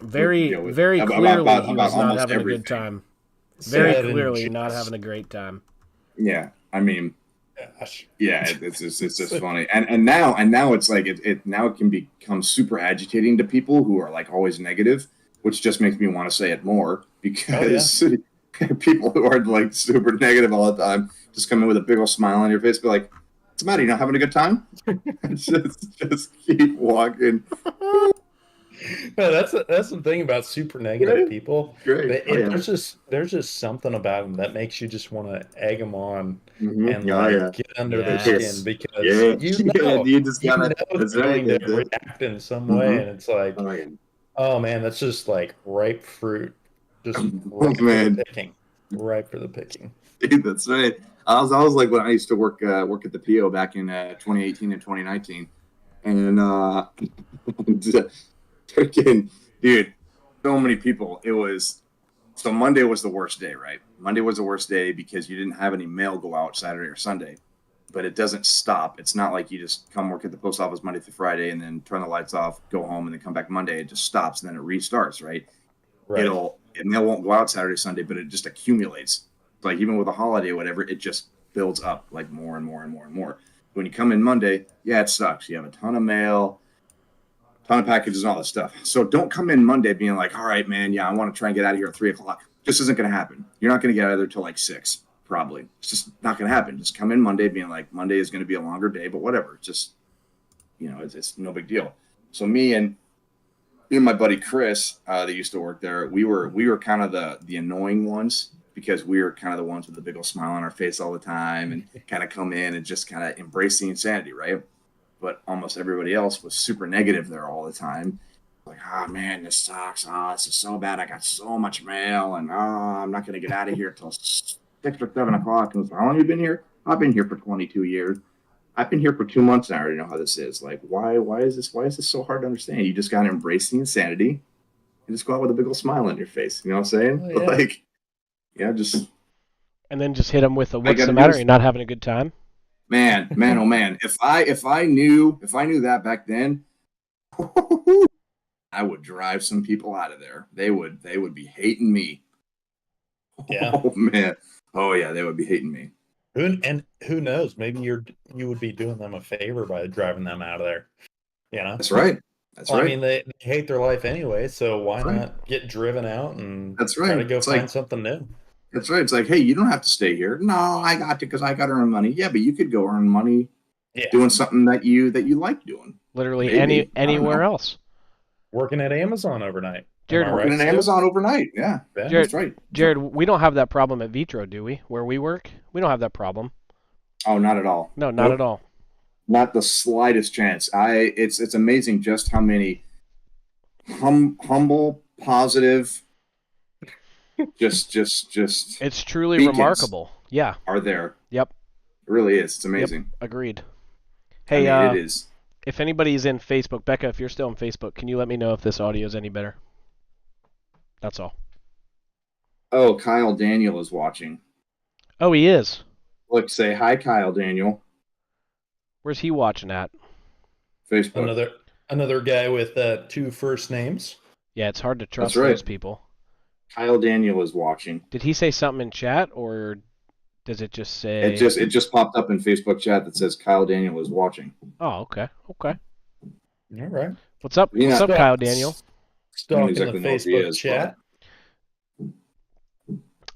Very with, very about, clearly about, he about was not almost having a everything. good time. So Very that clearly in not jest. having a great time. Yeah. I mean, Gosh. yeah, it's just funny. And now it's like it now it can become super agitating to people who are like always negative, which just makes me want to say it more because people who are like super negative all the time just come in with a big old smile on your face, be like, "What's the matter? You not having a good time?" just keep walking. No, that's the thing about super negative people. Great. Oh, yeah. There's just something about them that makes you just want to egg them on and Yeah, like yeah. get under their Yes. skin because Yeah, you just you gotta. know That's they're right. going to That's it. react in some way, and it's like, Oh, yeah. oh man, that's just like ripe fruit, just Oh ripe for the man, picking, ripe for the picking. dude, that's right. I was like when I used to work at the PO back in 2018 and 2019, and freaking dude, so many people. It was so Monday was the worst day, right? Monday was the worst day because you didn't have any mail go out Saturday or Sunday. But it doesn't stop. It's not like you just come work at the post office Monday through Friday and then turn the lights off, go home, and then come back Monday. It just stops and then it restarts, right? Right. Mail won't go out Saturday, Sunday, but it just accumulates. Like even with a holiday or whatever, it just builds up like more and more and more and more. When you come in Monday, yeah, it sucks. You have a ton of mail, ton of packages, and all this stuff. So don't come in Monday being like, all right, man, yeah, I want to try and get out of here at 3:00. Just isn't going to happen. You're not going to get out of there till like 6. probably. It's just not going to happen. Just come in Monday being like, Monday is going to be a longer day, but whatever. It's just, it's no big deal. So me and my buddy Chris, that used to work there, we were kind of the annoying ones because we were kind of the ones with the big old smile on our face all the time and kind of come in and just kind of embrace the insanity, right? But almost everybody else was super negative there all the time. Like, oh man, this sucks. Oh, this is so bad. I got so much mail, and I'm not gonna get out of here till 6 or 7 o'clock. And how long have you been here? I've been here for 22 years. I've been here for 2 months, and I already know how this is. Like, why is this so hard to understand? You just gotta embrace the insanity and just go out with a big old smile on your face. You know what I'm saying? Oh, yeah. Like, yeah, just And then just hit them with a I what's the gotta matter? do You're not having a good time? man, oh man. If I knew that back then, I would drive some people out of there. They would be hating me. Yeah. Oh man. Oh yeah, they would be hating me. Who knows? Maybe you would be doing them a favor by driving them out of there. You know? That's right. That's Well, right. I mean, they hate their life anyway, so why That's right. not get driven out and That's try right. to go It's find like something new? that's right. It's like, hey, you don't have to stay here. No, I got to because I got to earn money. Yeah, but you could go earn money Yeah. doing something that you like doing. Literally Maybe. I don't anywhere know. else. Working at Amazon overnight. Jared, Am I Working right, in Stu? Amazon overnight. Yeah. Yeah. Jared, That's right. Jared, we don't have that problem at Vitro, do we? Where we work, we don't have that problem. Oh, not at all. No, not at Nope. all. Not the slightest chance. It's amazing just how many humble, positive, just It's truly beacons remarkable. Yeah. are there. Yep. It really is. It's amazing. Agreed. I Hey, mean, it is. if anybody's in Facebook, Becca, if you're still on Facebook, can you let me know if this audio is any better? That's all. Oh, Kyle Daniel is watching. Oh, he is. Look, say hi, Kyle Daniel. Where's he watching at? Facebook. Another guy with 2 first names. Yeah, it's hard to trust right. those people. Kyle Daniel is watching. Did he say something in chat, or does it just say? It just popped up in Facebook chat that says Kyle Daniel is watching. Oh, okay. All right. What's up? Yeah. What's up, Kyle Daniel? Stalking exactly the know if he Facebook is, chat.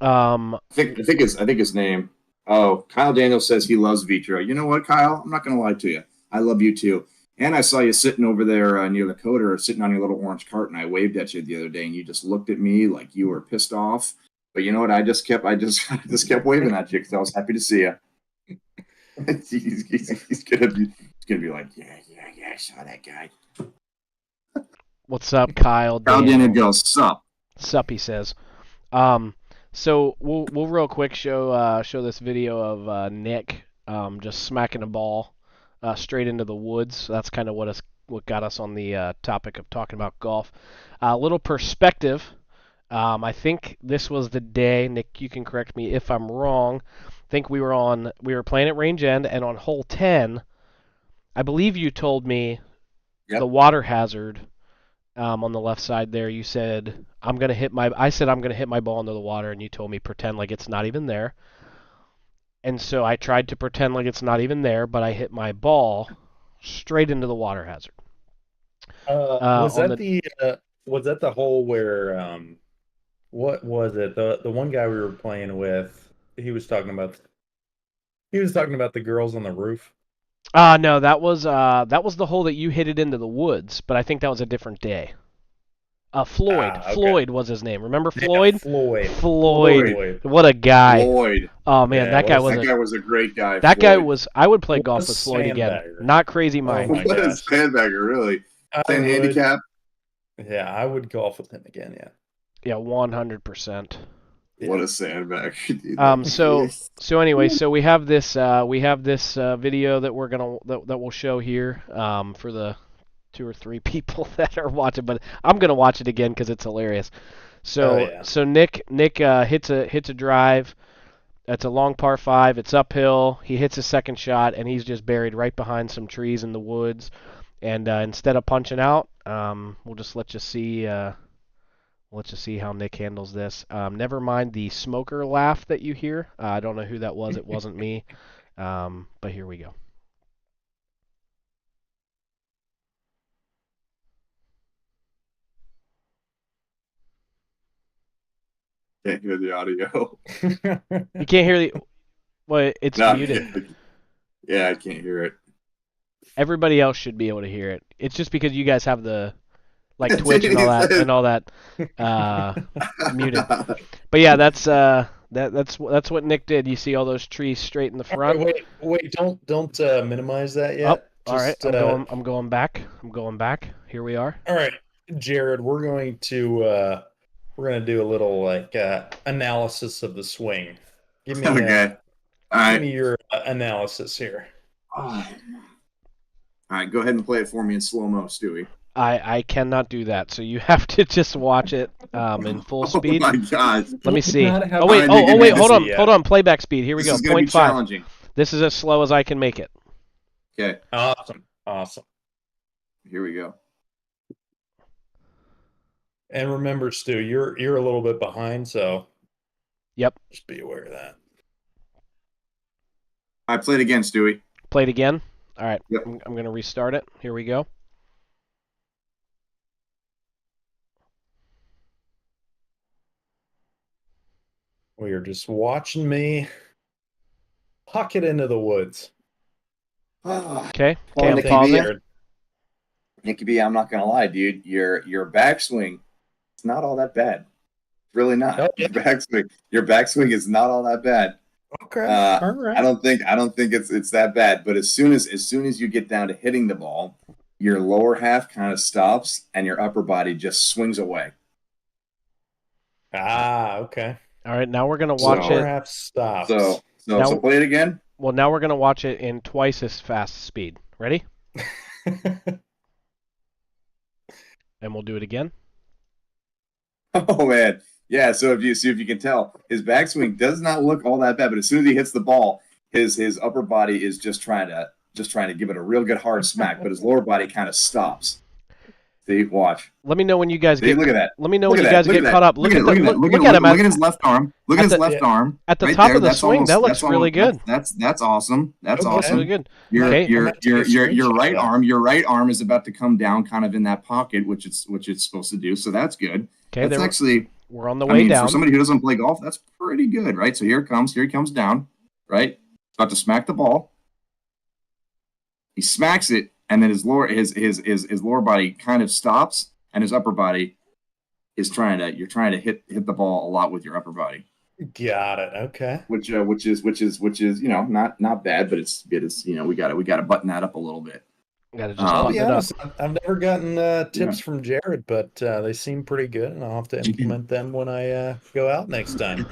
I think his name. Oh, Kyle Daniel says he loves Vitro. You know what, Kyle? I'm not gonna lie to you. I love you too. And I saw you sitting over there near the coder, sitting on your little orange cart, and I waved at you the other day, and you just looked at me like you were pissed off. But you know what? I just kept waving at you because I was happy to see you. he's gonna be like, yeah, I saw that guy. What's up, Kyle Kyle Daniel? Daniel goes, sup? Sup, he says. So we'll real quick show this video of Nick just smacking a ball straight into the woods. So that's kind of what got us on the topic of talking about golf. A little perspective. I think this was the day, Nick, you can correct me if I'm wrong. I think we were playing at Range End, and on hole 10, I believe you told me the water hazard on the left side there. You said I said I'm gonna hit my ball into the water, and you told me pretend like it's not even there. And so I tried to pretend like it's not even there, but I hit my ball straight into the water hazard. Was that the hole where what was it? The one guy we were playing with, he was talking about the girls on the roof. No, that was the hole that you hit it into the woods, but I think that was a different day. Floyd. Okay. Floyd was his name. Remember Yeah, Floyd? Floyd. Floyd. What a guy. Floyd. Oh man, Yeah, that guy was a great guy. That guy Floyd. was. I would play What golf a with Floyd again. sandbagger. Not crazy mind. Oh my What a gosh. sandbagger, really. I Same would- handicap. Yeah, I would golf with him again. Yeah. Yeah, 100%. What a sandbagger. So anyway, so we have this video that we'll show here for the 2 or 3 people that are watching, but I'm gonna watch it again because it's hilarious. So Nick hits a drive. That's a long par 5. It's uphill. He hits his second shot, and he's just buried right behind some trees in the woods. And instead of punching out, we'll just let you see. Let's just see how Nick handles this. Never mind the smoker laugh that you hear. I don't know who that was. It wasn't me. But here we go. Can't hear the audio. You can't hear the. Well, it's No, muted. yeah, I can't hear it. Everybody else should be able to hear it. It's just because you guys have the like Twitch and all that muted. But yeah, that's what Nick did. You see all those trees straight in the front. Wait! Don't minimize that Oh, yet. all right. Just I'm going back. Here we are. all right, Jared. We're gonna do a little like analysis of the swing. Give me Okay. All give right. me your analysis here. All right. Go ahead and play it for me in slow mo, Stewie. I cannot do that, so you have to just watch it in full speed. Oh my God. Let me see. Not have- Oh wait, All right, Nick, wait, this hold on. Playback speed. Here we This go. is going to be 0.5. challenging. This is as slow as I can make it. Okay. Awesome. Here we go. And remember, Stu, you're a little bit behind, so Yep. just be aware of that. I played again, Stewie. Play it again. All right. Yep. I'm going to restart it. Here we go. We are just watching me huck it into the woods. Okay. Well, I'm Nicky pausing. B, Nicky B, I'm not gonna lie, dude. Your backswing, it's not all that bad. It's really not. Oh, yeah. Your backswing is not all that bad. Okay. All right. I don't think it's that bad. But as soon as you get down to hitting the ball, your lower half kind of stops and your upper body just swings away. Okay. All right. Now we're going to watch Lower it. half stops. So play it again. Well, now we're going to watch it in twice as fast speed. Ready? And we'll do it again. Oh man, yeah. So if you can tell, his backswing does not look all that bad, but as soon as he hits the ball, his upper body is just trying to give it a real good hard smack, but his lower body kind of stops. See, watch. Let me know when you guys See, get. look at that. Let me know Look when at you guys that. get caught up. Look at him. Look at his left arm. Look at his left arm. At the right top there. of the That's swing, almost- that looks that's really almost- good. That's awesome. That's Okay. awesome. Really good. Your Okay. your right arm, is about to come down kind of in that pocket, which it's supposed to do. So that's good. Okay. That's actually, we're on the way down. for somebody who doesn't play golf, that's pretty good, right? So here he comes down, right? About to smack the ball. He smacks it, and then his lower body kind of stops, and his upper body is trying to hit the ball a lot with your upper body. Got it. Okay. Which is not bad, but it's we got to button that up a little bit. Gotta just I'll button be it up. honest, I've never gotten tips from Jared, but they seem pretty good, and I'll have to implement them when I go out next time.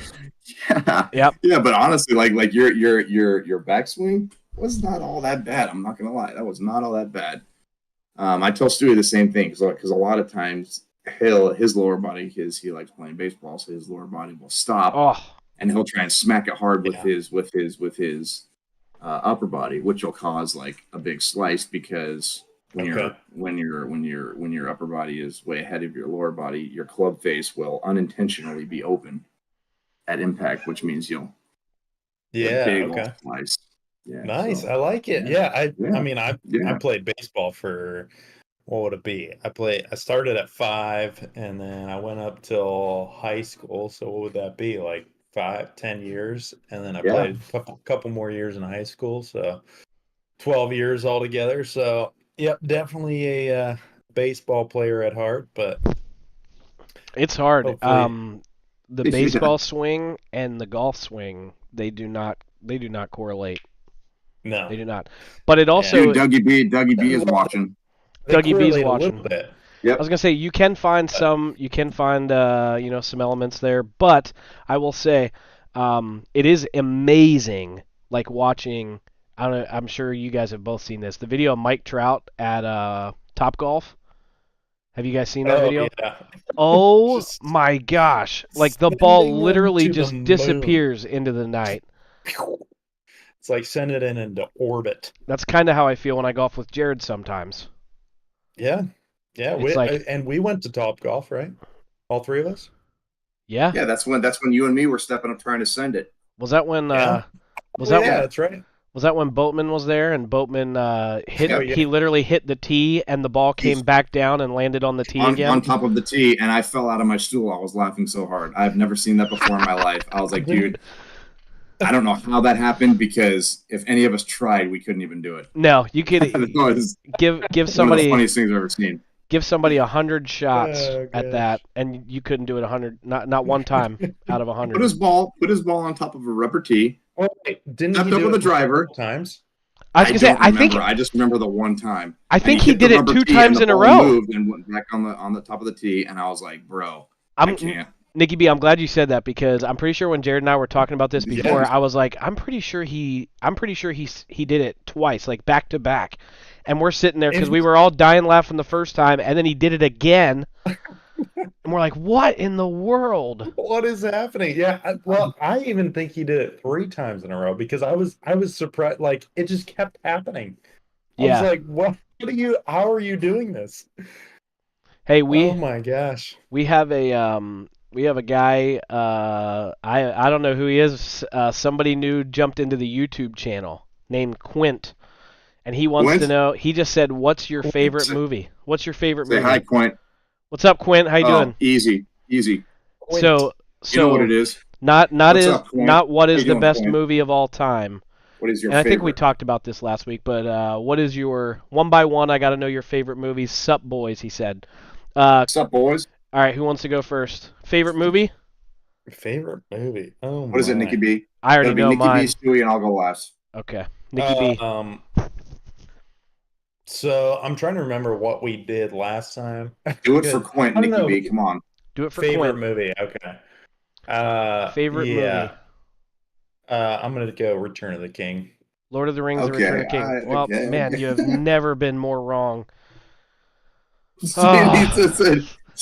Yep. Yeah, but honestly, like your backswing was not all that bad. I'm not gonna lie, that was not all that bad. I tell Stewie the same thing because a lot of times his lower body, he likes playing baseball, so his lower body will stop, and he'll try and smack it hard with his upper body, which will cause like a big slice because when your upper body is way ahead of your lower body, your club face will unintentionally be open at impact, which means you'll get a big old slice. Yeah, nice. so, I like it. Yeah. I I played baseball for, what would it be? I started at 5, and then I went up till high school. So what would that be? Like 5-10 years, and then I played a couple more years in high school, so 12 years altogether. So yep, definitely a baseball player at heart, but it's hard. hopefully- The baseball swing and the golf swing, they do not correlate. No, They do not. But it also Dougie B is watching. Dougie B's correlate a watching. little bit. Yep. I was gonna say you can find some some elements there, but I will say it is amazing. Like watching, I don't know, I'm sure you guys have both seen this. The video of Mike Trout at Top Golf. Have you guys seen that video? Yeah. Oh Just my gosh! Like the ball sending them literally to the just moon. disappears into the night. It's like sending it into orbit. That's kind of how I feel when I golf with Jared sometimes. Yeah. It's and we went to Top Golf, right? All three of us. Yeah. Yeah, that's when you and me were stepping up trying to send it. Was that when? Yeah. Was that Yeah, when? that's right. Was that when Boatman was there and Boatman hit? Yeah, Oh yeah. He literally hit the tee and the ball came he's back down and landed on the tee on again. top of the tee, and I fell out of my stool. I was laughing so hard. I've never seen that before in my life. I was like, dude, I don't know how that happened because if any of us tried, we couldn't even do it. No, you could That was give one of the somebody funniest things I've ever seen. 100 shots Oh at that, gosh. and you couldn't do it 100. Not one time out of Put 100. his ball on top of a rubber tee, Well, wait, didn't he stepped up do with it the driver. multiple times? I was I gonna say don't remember. I just remember the one time. I And he think he hit the did it rubber two tee, and times the in a ball row. moved and went back on the top of the tee, and I was like, bro, I I'm can't. Nicky B. I'm glad you said that because I'm pretty sure when Jared and I were talking about this before, Yeah. I was like, I'm pretty sure he did it twice, like back to back, and we're sitting there because we were all dying laughing the first time, and then he did it again, and we're like, what in the world? What is happening? Yeah, well, I even think he did it 3 times in a row because I was surprised. Like it just kept happening. I was Yeah. like, what are you? How are you doing this? Hey, Oh my gosh. we have a guy. I don't know who he is. Somebody new jumped into the YouTube channel named Quint, and he wants to Quint? know. He just said, "What's your Quint. favorite movie? What's your favorite Say movie?" hi, Quint. What's up, Quint? How you Oh, doing? easy. So You know what so it is. not What's up, Quint? what How is you the doing, best Quint? movie of all time? What is your And I think we favorite? talked about this last week, but what is your one by one? I got to know your favorite movies. Sup, boys? He said. What's up, boys? All right, who wants to go first? Favorite movie? Favorite movie? Oh What is it, Nicky my. B? I already Gotta be know Nicky B, mine. Stewie, and I'll go last. Okay, Nikki B. So I'm trying to remember what we did last time. Do it for Because Quint, I don't Nicky know. B. Come on. Do it for Favorite Quint. movie? Okay. Favorite movie? Yeah. I'm gonna go Return of the King. Lord of the Rings: The Return Okay. of King. Well, Okay. man, you have never been more wrong. Stewie Oh, just said.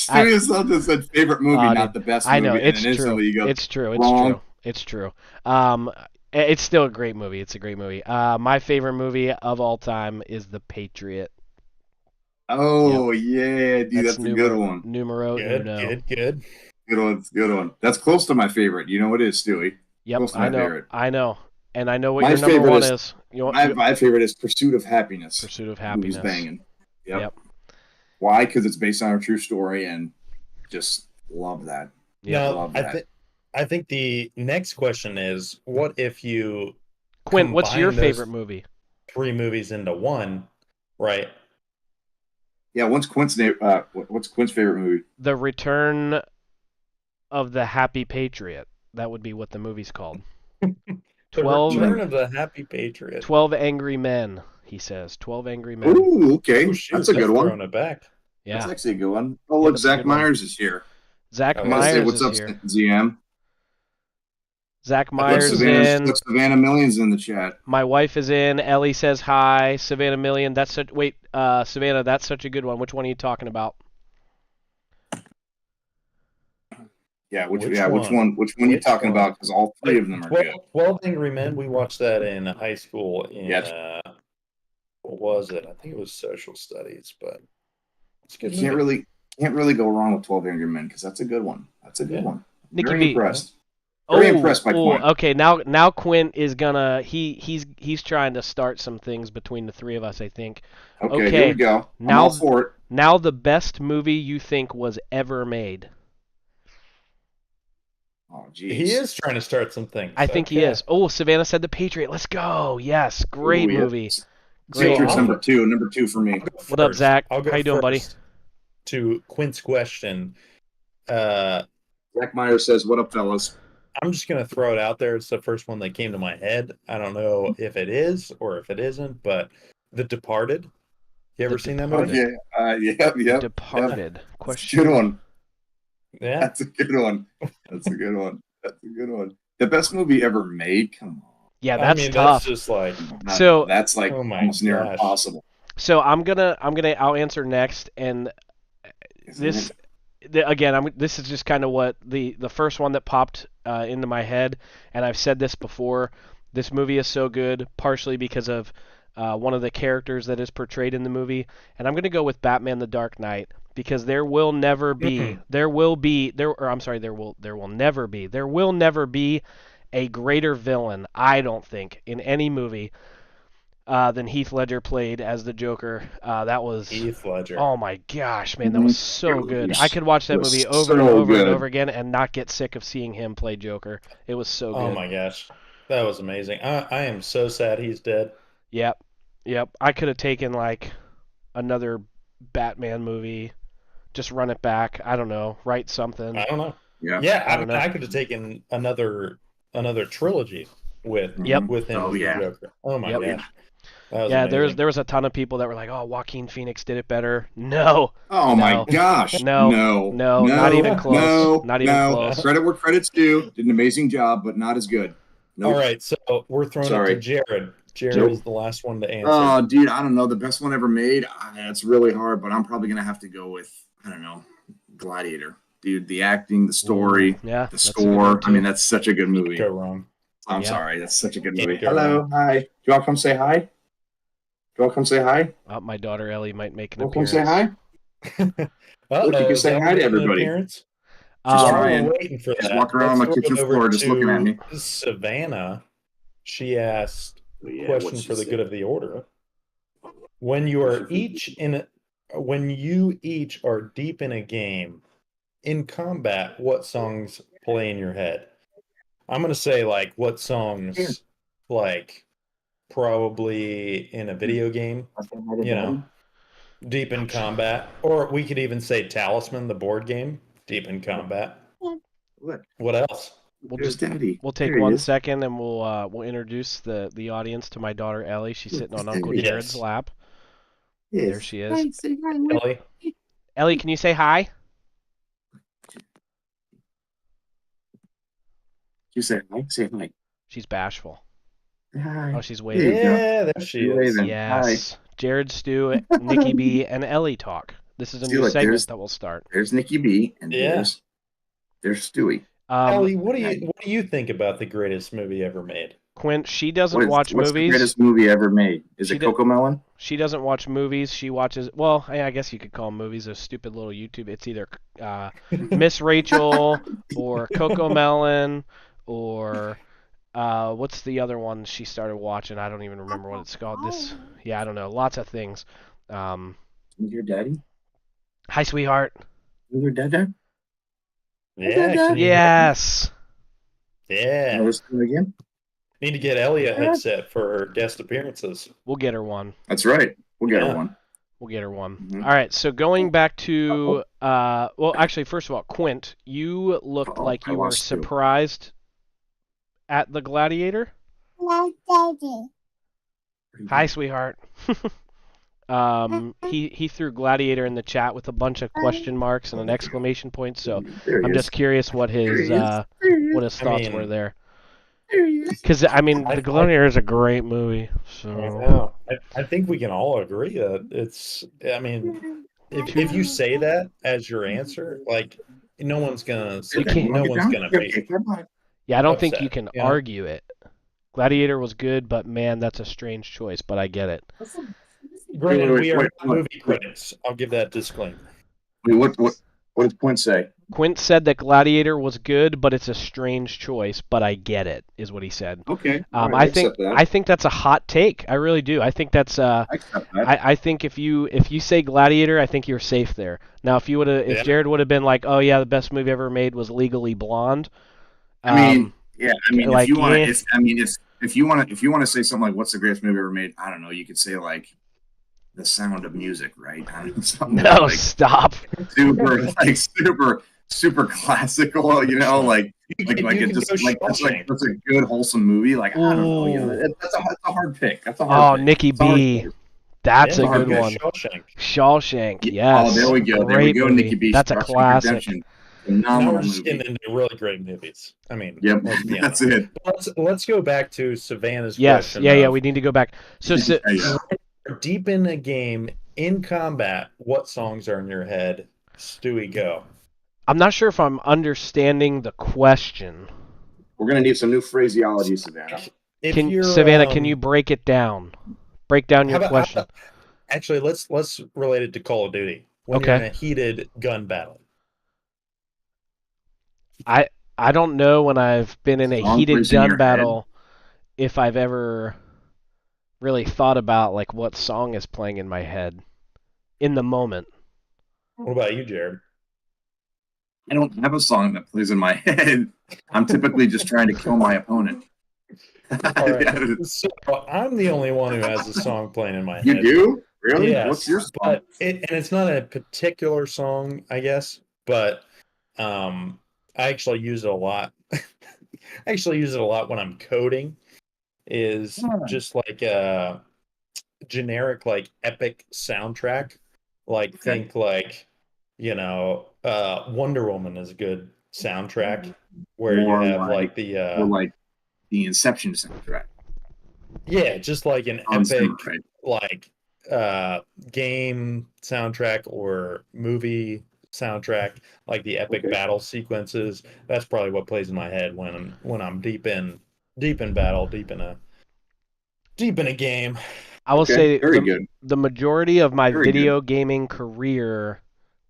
I, Stewie himself just said favorite movie, not dude, the best I know movie, and it's then true. instantly you go It's true. It's wrong. true. It's true. Um, it's still a great movie. It's a great movie. My favorite movie of all time is The Patriot. Yep, Oh yeah, dude, that's that's a good one. numero Good, uno. good. Good one. That's close to my favorite. You know what it is, Stewie? Yep, Close to my favorite. I know, and I know what My your number favorite one is is. my favorite is Pursuit of Happiness. Pursuit of Movie's Happiness. banging. Yep. Why? Because it's based on a true story, and just love that. Yep. Now, Love I that. think the next question is, what if you Quint, what's your combine those favorite movie? 3 movies into one, right? Yeah. What's Quint's favorite movie? The Return of the Happy Patriot. That would be what the movie's called. The 12, Return of the Happy Patriot. 12 Angry Men, he says. 12 Angry Men. Ooh, okay. Oh, shoot, That's a good one. throwing it back. Yeah. That's actually a good one. Oh, Yeah, look, that's a Zach good one. Myers is here. Zach Oh, I'm gonna say Myers what's is up, here. ZM. Zach Look, Myers is in. Look, Savannah Millions in the chat. My wife is in. Ellie says hi. Savannah Million. That's such. Wait, Savannah. That's such a good one. Which one are you talking about? Yeah, Which which one? one? Which one are you Which talking one? about? Because all three of them are good. 12 Angry Men, we watched that in high school in, Yeah. what was it? I think it was social studies, but it's a good You can't really go wrong with 12 Angry Men because that's a good one. That's a good one. Nicky Very B. impressed. Very impressed by Quint. Okay. Now Quint is gonna. He's trying to start some things between the three of us. I think. Okay, here we go. I'm Now- all for it. Now the best movie you think was ever made. Oh, geez. He is trying to start some things. I think he is. Oh, Savannah said The Patriot. Let's go. Yes, great Ooh, yeah. movie. Great Patriots movie. number two. Number two for me. I'll go What up, first. Zach? I'll go How you doing, buddy? first to Quint's question. Zach Myers says, "What up, fellas?" I'm just going to throw it out there. It's the first one that came to my head. I don't know if it is or if it isn't, but The Departed. You ever seen that movie? Yep. Departed. That's a Question. good one. Yeah. That's a good one. That's a good one. That's a good one. The best movie ever made. Come on. Yeah, that's tough. That's just like, So- that's like oh my almost near gosh. impossible. So I'll answer next, and this again, this is just kind of what the first one that popped into my head, and I've said this before. This movie is so good, partially because of one of the characters that is portrayed in the movie, and I'm gonna go with Batman: The Dark Knight because there will never be, there will never be a greater villain, I don't think, in any movie than Heath Ledger played as the Joker. That was, Heath Ledger. oh my gosh, man, that was so good. I could watch that It was movie over and so over and good. over again and not get sick of seeing him play Joker. It was so Oh good. my gosh, that was amazing. I am so sad he's dead. Yep, yep. I could have taken like another Batman movie, just run it back. I don't know, write something. I don't know. Yeah. Yeah, I don't know. I could have taken another trilogy with Yep. with him Oh, as the yeah. Joker. Oh my Yep. gosh, that was Yeah, amazing. there was a ton of people that were like, "Oh, Joaquin Phoenix did it better." No, Oh no, my gosh. no, No. no, not even no, close. Not even No. close. Credit where credit's due. Did an amazing job, but not as good. Nope. All right, so we're throwing it Sorry. to Jared. Jared Nope. is the last one to answer. Oh, dude, I don't know. The best one ever made. It's really hard, but I'm probably gonna have to go with, I don't know, Gladiator. Dude, the acting, the story, Yeah, the that's a good one, score. I too. mean, that's such a good movie. Go wrong. I'm Yeah. sorry, that's such a good Can't movie. go Hello, wrong. hi. Do you want to come say hi? Do you want to come say hi? My daughter Ellie might make an Want to come appearance. say hi? Uh-oh, Look, you can is say Ellie hi to making an everybody. appearance? Just While trying. we're waiting for Just that, walk around let's my throw it kitchen over floor just looking at me. to Savannah. She asked a Yeah, question what'd she for the say? good of the order. When you are when you each are deep in a game in combat, what songs play in your head? I'm gonna say like what songs, like probably in a video game, you know, deep in combat, or we could even say Talisman, the board game, deep in combat. Look, What else? there's Daddy. We'll take There he 1 is. second and we'll introduce the audience to my daughter Ellie. She's sitting on Uncle Yes. Jared's lap. Yes. There she is. Hi, say hi. Wait. Ellie? Ellie, can you say hi? You say hi. Say hi. She's bashful. Hi. Oh, she's There waving. you go. Yeah, there she You're is. waving. Yes. Jared, Stu, Nicky B, and Ellie talk. This is a See, new look, segment there's- that will start. There's Nicky B, and Yeah. there's Stewie. Ellie, what do you think about the greatest movie ever made? Quint, she doesn't watch What's the movies. greatest movie ever made? Is She it did- Coco Melon? She doesn't watch movies. She watches. Well, I guess you could call them movies. Those stupid little YouTube. It's either Miss Rachel or Coco Melon or what's the other one she started watching? I don't even remember what it's called. I don't know. Lots of things. Is your daddy? Hi, sweetheart. Is your dad? Yeah, can you- Yes. Yeah. Listen again. Need to get Ellie a headset for her guest appearances. We'll get her one. That's right. We'll get Yeah. her one. We'll get her one. Mhm. All right. So going back to well, actually, first of all, Quint, you looked Uh-oh, like I you were lost you. surprised at the Gladiator. Hi, sweetheart. He threw Gladiator in the chat with a bunch of question marks and an exclamation point. So There he I'm is. just curious what his There he is. thoughts mean- were there. There he is. Because I mean, I- the Gladiator is a great movie. I So know. I think we can all agree that it's. I mean, if you say that as your answer, like no one's gonna. You can't- No one's gonna be. yeah, I don't think upset, you can you know? argue it. Gladiator was good, but man, that's a strange choice. But I get it. Granted, Wait, we are wait, not movie critics. I'll give that disclaimer. Wait, what did Quint say? Quint said that Gladiator was good, but it's a strange choice. But I get it, is what he said. Okay. all right, I think accept that. I think that's a hot take. I really do. I think that's I accept that. I think if you say Gladiator, I think you're safe there. Now, if Yeah. Jared would have been like, oh yeah, the best movie ever made was Legally Blonde. I mean, like, if you want yeah. to, if you want to say something like, "What's the greatest movie ever made?" I don't know. You could say like, "The Sound of Music," right? I don't know, something no, like stop. super classical. You know, like You it's can just go like that's Shawshank. a good wholesome movie. Like I don't know. You know, Ooh. that's a hard pick. That's a Oh, hard pick. Nicky It's a hard B. pick. That's Yeah, a you can good go one. Shawshank. Shawshank. Yeah. Yes. Oh, there we go. Great movie. Nicky B. That's a Shawshank classic. Redemption. Now Phenomenal we're just movie. getting into really great movies. I mean, Yep, let's be that's honest. it. But let's go back to Savannah's Yes. question. Yeah. of, We need to go back. So, Yeah. deep in a game in combat, what songs are in your head? Stewie, go. I'm not sure if I'm understanding the question. We're gonna need some new phraseology, Savannah. If Can you're, Savannah? Can you break it down? Break down your question. Actually, let's relate it to Call of Duty. When Okay. you're in a heated gun battle. I don't know when I've been in a Song heated plays in gun your head. battle if I've ever really thought about like what song is playing in my head in the moment. What about you, Jared? I don't have a song that plays in my head. I'm typically just trying to kill my opponent. All right. So I'm the only one who has a song playing in my You head. do? Really? Yes, What's your song? but and it's not a particular song, I guess, but I actually use it a lot. I actually use it a lot when I'm coding. Is just like a generic, like epic soundtrack. Like think like, Wonder Woman is a good soundtrack where you More have like, like the more like the Inception soundtrack. yeah, just like an Sounds epic right. like game soundtrack or movie soundtrack, like the epic Okay. battle sequences. That's probably what plays in my head when I'm deep in battle, deep in a game. I will Okay, say very good. the majority of my Very good. video gaming career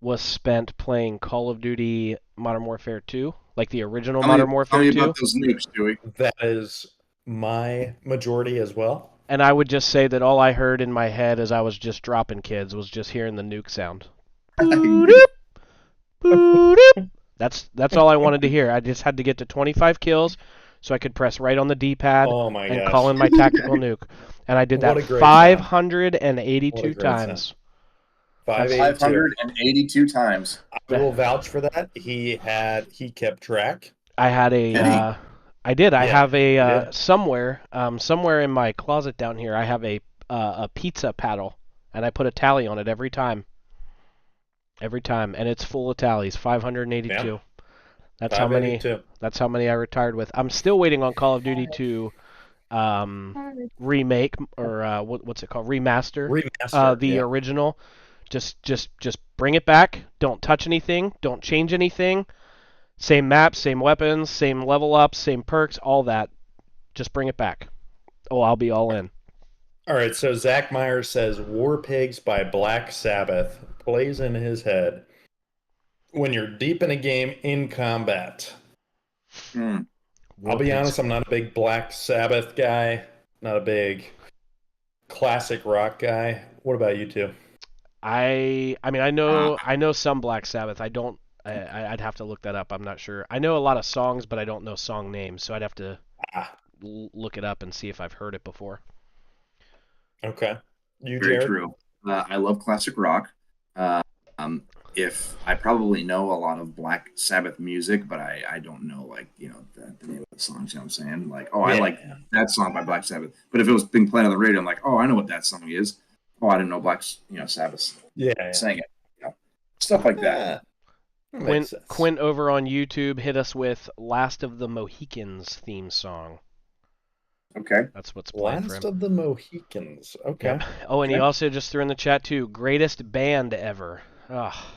was spent playing Call of Duty Modern Warfare 2, like the original Modern Tell Warfare me 2. about those nukes, Joey. That is my majority as well. And I would just say that all I heard in my head as I was just dropping kids was just hearing the nuke sound. Boo-doop, boo-doop. That's all I wanted to hear. I just had to get to 25 kills so I could press right on the D-pad Oh my and gosh. call in my tactical nuke. And I did What that a great sound. 582 What a great times. sound. 582. 582 times. I will vouch for that. He kept track. I had a Did he? I did. I Yeah, have he a did. somewhere in my closet down here. I have a pizza paddle, and I put a tally on it every time. Every time, and it's full of tallies. 582. Yeah. That's how many. 582. That's how many I retired with. I'm still waiting on Call of Duty to remake or what's it called? Remaster. Remaster. The Yeah. original. Just bring it back. Don't touch anything. Don't change anything. Same maps, same weapons, same level ups, same perks, all that. Just bring it back. Oh, I'll be all in. All right, so Zach Myers says War Pigs by Black Sabbath plays in his head when you're deep in a game in combat. Hmm. I'll be honest, I'm not a big Black Sabbath guy, not a big classic rock guy. What about you two? I mean I know some Black Sabbath. I don't I'd have to look that up. I'm not sure. I know a lot of songs, but I don't know song names, so I'd have to Ah, look it up and see if I've heard it before. okay. You, Very Jared? true. I love classic rock. Uh, if I probably know a lot of Black Sabbath music, but I don't know like the name of the songs. You know what I'm saying? Like, oh, I like that song by Black Sabbath. But if it was being played on the radio, I'm like, oh, I know what that song is. Oh, I didn't know Sabbath Yeah. sang it. Stuff like that. Quint over on YouTube hit us with Last of the Mohicans theme song. Okay. That's what's playing for him. Last of the Mohicans. Okay. Yep. Oh, and he also just threw in the chat too. Greatest band ever. Oh,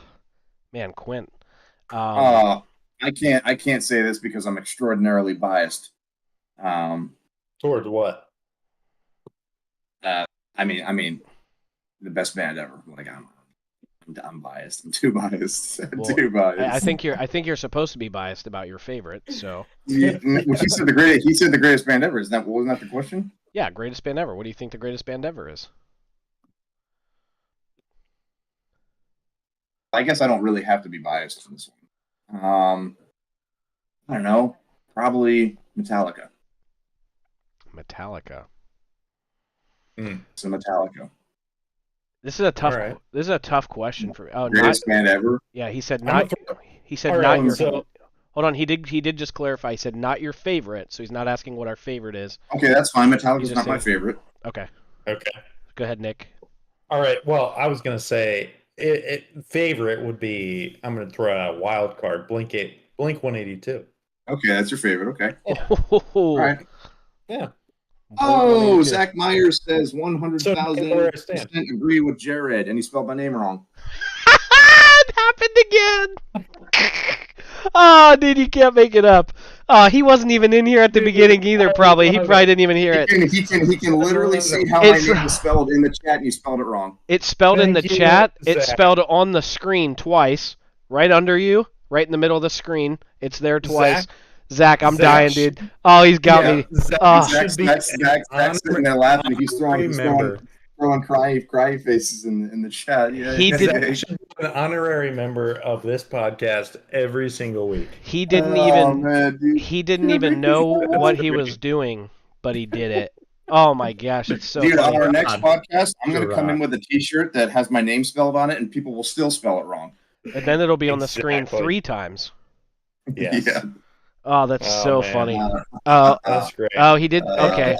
man, Quint. I can't say this because I'm extraordinarily biased. Towards what? I mean, the best band ever. Like I'm biased. I'm too biased. Well, too biased. I think you're supposed to be biased about your favorite. So. He said the greatest band ever. Wasn't that the question? Yeah, greatest band ever. What do you think the greatest band ever is? I guess I don't really have to be biased in this one. I don't know. Probably Metallica. Metallica. So Metallica. This is a tough. Right. This is a tough question for. Oh, greatest band ever. Yeah, he said not. He said not your. So, hold on. He did just clarify. He said not your favorite. So he's not asking what our favorite is. Okay, that's fine. Metallica's not my favorite. Okay. Okay. Go ahead, Nick. All right. Well, I was gonna say favorite would be. I'm gonna throw out a wild card. Blink 182. Okay, that's your favorite. Okay. Yeah. All right. Yeah. Oh, Zach Myers says 100,000% agree with Jared, and he spelled my name wrong. It happened again. Oh, dude, you can't make it up. Oh, he wasn't even in here at the beginning either. Probably he probably didn't even hear it. He can literally see how my name is spelled in the chat, and you spelled it wrong. It's spelled in the chat. It's spelled on the screen twice, right under you, right in the middle of the screen. It's there twice. Zach, Zach, I'm Zach dying, dude. Oh, he's got Yeah. me. Zach Oh, should be Zach's an sitting there laughing. honorary member. Throwing cry faces in the chat. Yeah, He did- Zach should be an honorary member of this podcast every single week. he didn't Oh, even man, dude. he didn't You're even making me know so what happy. he was doing, but he did it. Oh my gosh, it's so Dude, on funny. our next podcast, I'm going to come Gerard. in with a T-shirt that has my name spelled on it, and people will still spell it wrong. And then it'll be on the screen Exactly. 3 times. Yes. Yeah. Oh, that's Oh, so man. funny. Uh, That's great. Oh, he did. Okay,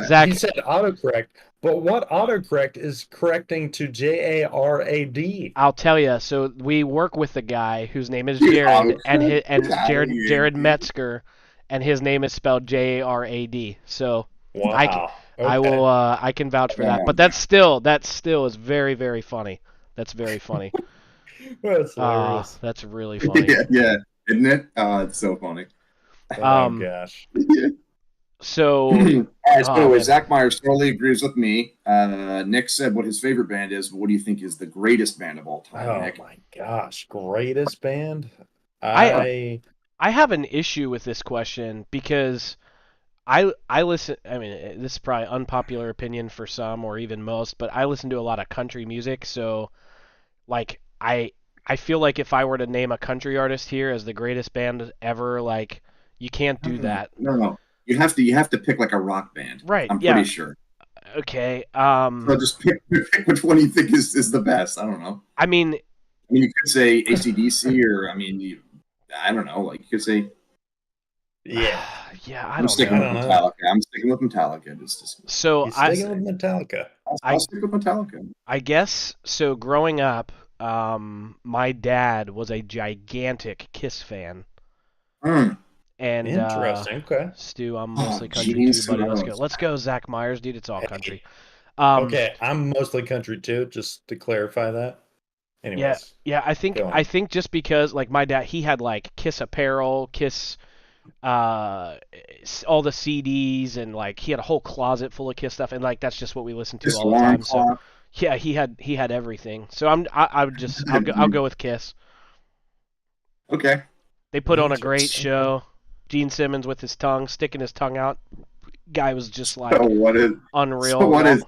Zach. He said autocorrect, but what autocorrect is correcting to JARAD? I'll tell you. So we work with the guy whose name is Dude, Jared, and autocorrect. Jared Metzger, and his name is spelled JARAD. So Wow. I will. I can vouch for that. But that still is very, very funny. That's very funny. That's hilarious. That's really funny. Yeah, isn't it? It's so funny. Oh gosh. So All right, so anyway, man. Zach Myers totally agrees with me. Nick said what his favorite band is, but what do you think is the greatest band of all time, Oh Nick? my gosh, greatest band. I have an issue with this question because I listen. I mean, this is probably unpopular opinion for some or even most, but I listen to a lot of country music. So, like, I feel like if I were to name a country artist here as the greatest band ever, like, you can't do that. No. You have to pick like a rock band. Right? I'm Yeah. pretty sure. Okay. So just pick which one you think is the best. I don't know. I mean, you could say AC/DC or I don't know. Like you could say. yeah. yeah, I I'm don't sticking know. with Metallica. I'm sticking with Metallica. So He's sticking with Metallica. I'll stick with Metallica. I guess so. Growing up, my dad was a gigantic Kiss fan. And Interesting. Okay. Stu, I'm mostly country geez, too, buddy. who Let's go, Zach Myers, dude. It's all Hey. country. Okay, I'm mostly country too, just to clarify that. Anyways. Yeah. I think just because like my dad, he had like Kiss apparel, Kiss, all the CDs, and like he had a whole closet full of Kiss stuff, and like that's just what we listened to Just all the time. So clock. yeah, he had everything. So I'll go with Kiss. Okay. They put on a great show. Gene Simmons with his tongue, sticking his tongue out. Guy was just like unreal. So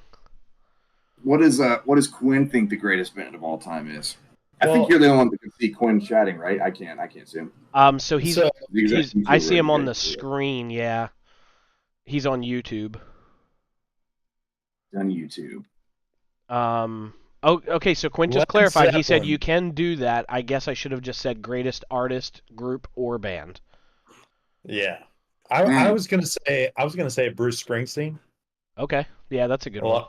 what does Quinn think the greatest band of all time is? I think you're the only one that can see Quinn chatting, right? I can't see him. So he's I see him on the screen. Yeah, he's on YouTube. On YouTube. Oh, okay. So Quinn just Led clarified. He said Zeppelin. you can do that. I guess I should have just said greatest artist, group, or band. Yeah. I was gonna say Bruce Springsteen. Okay. Yeah, that's a good one.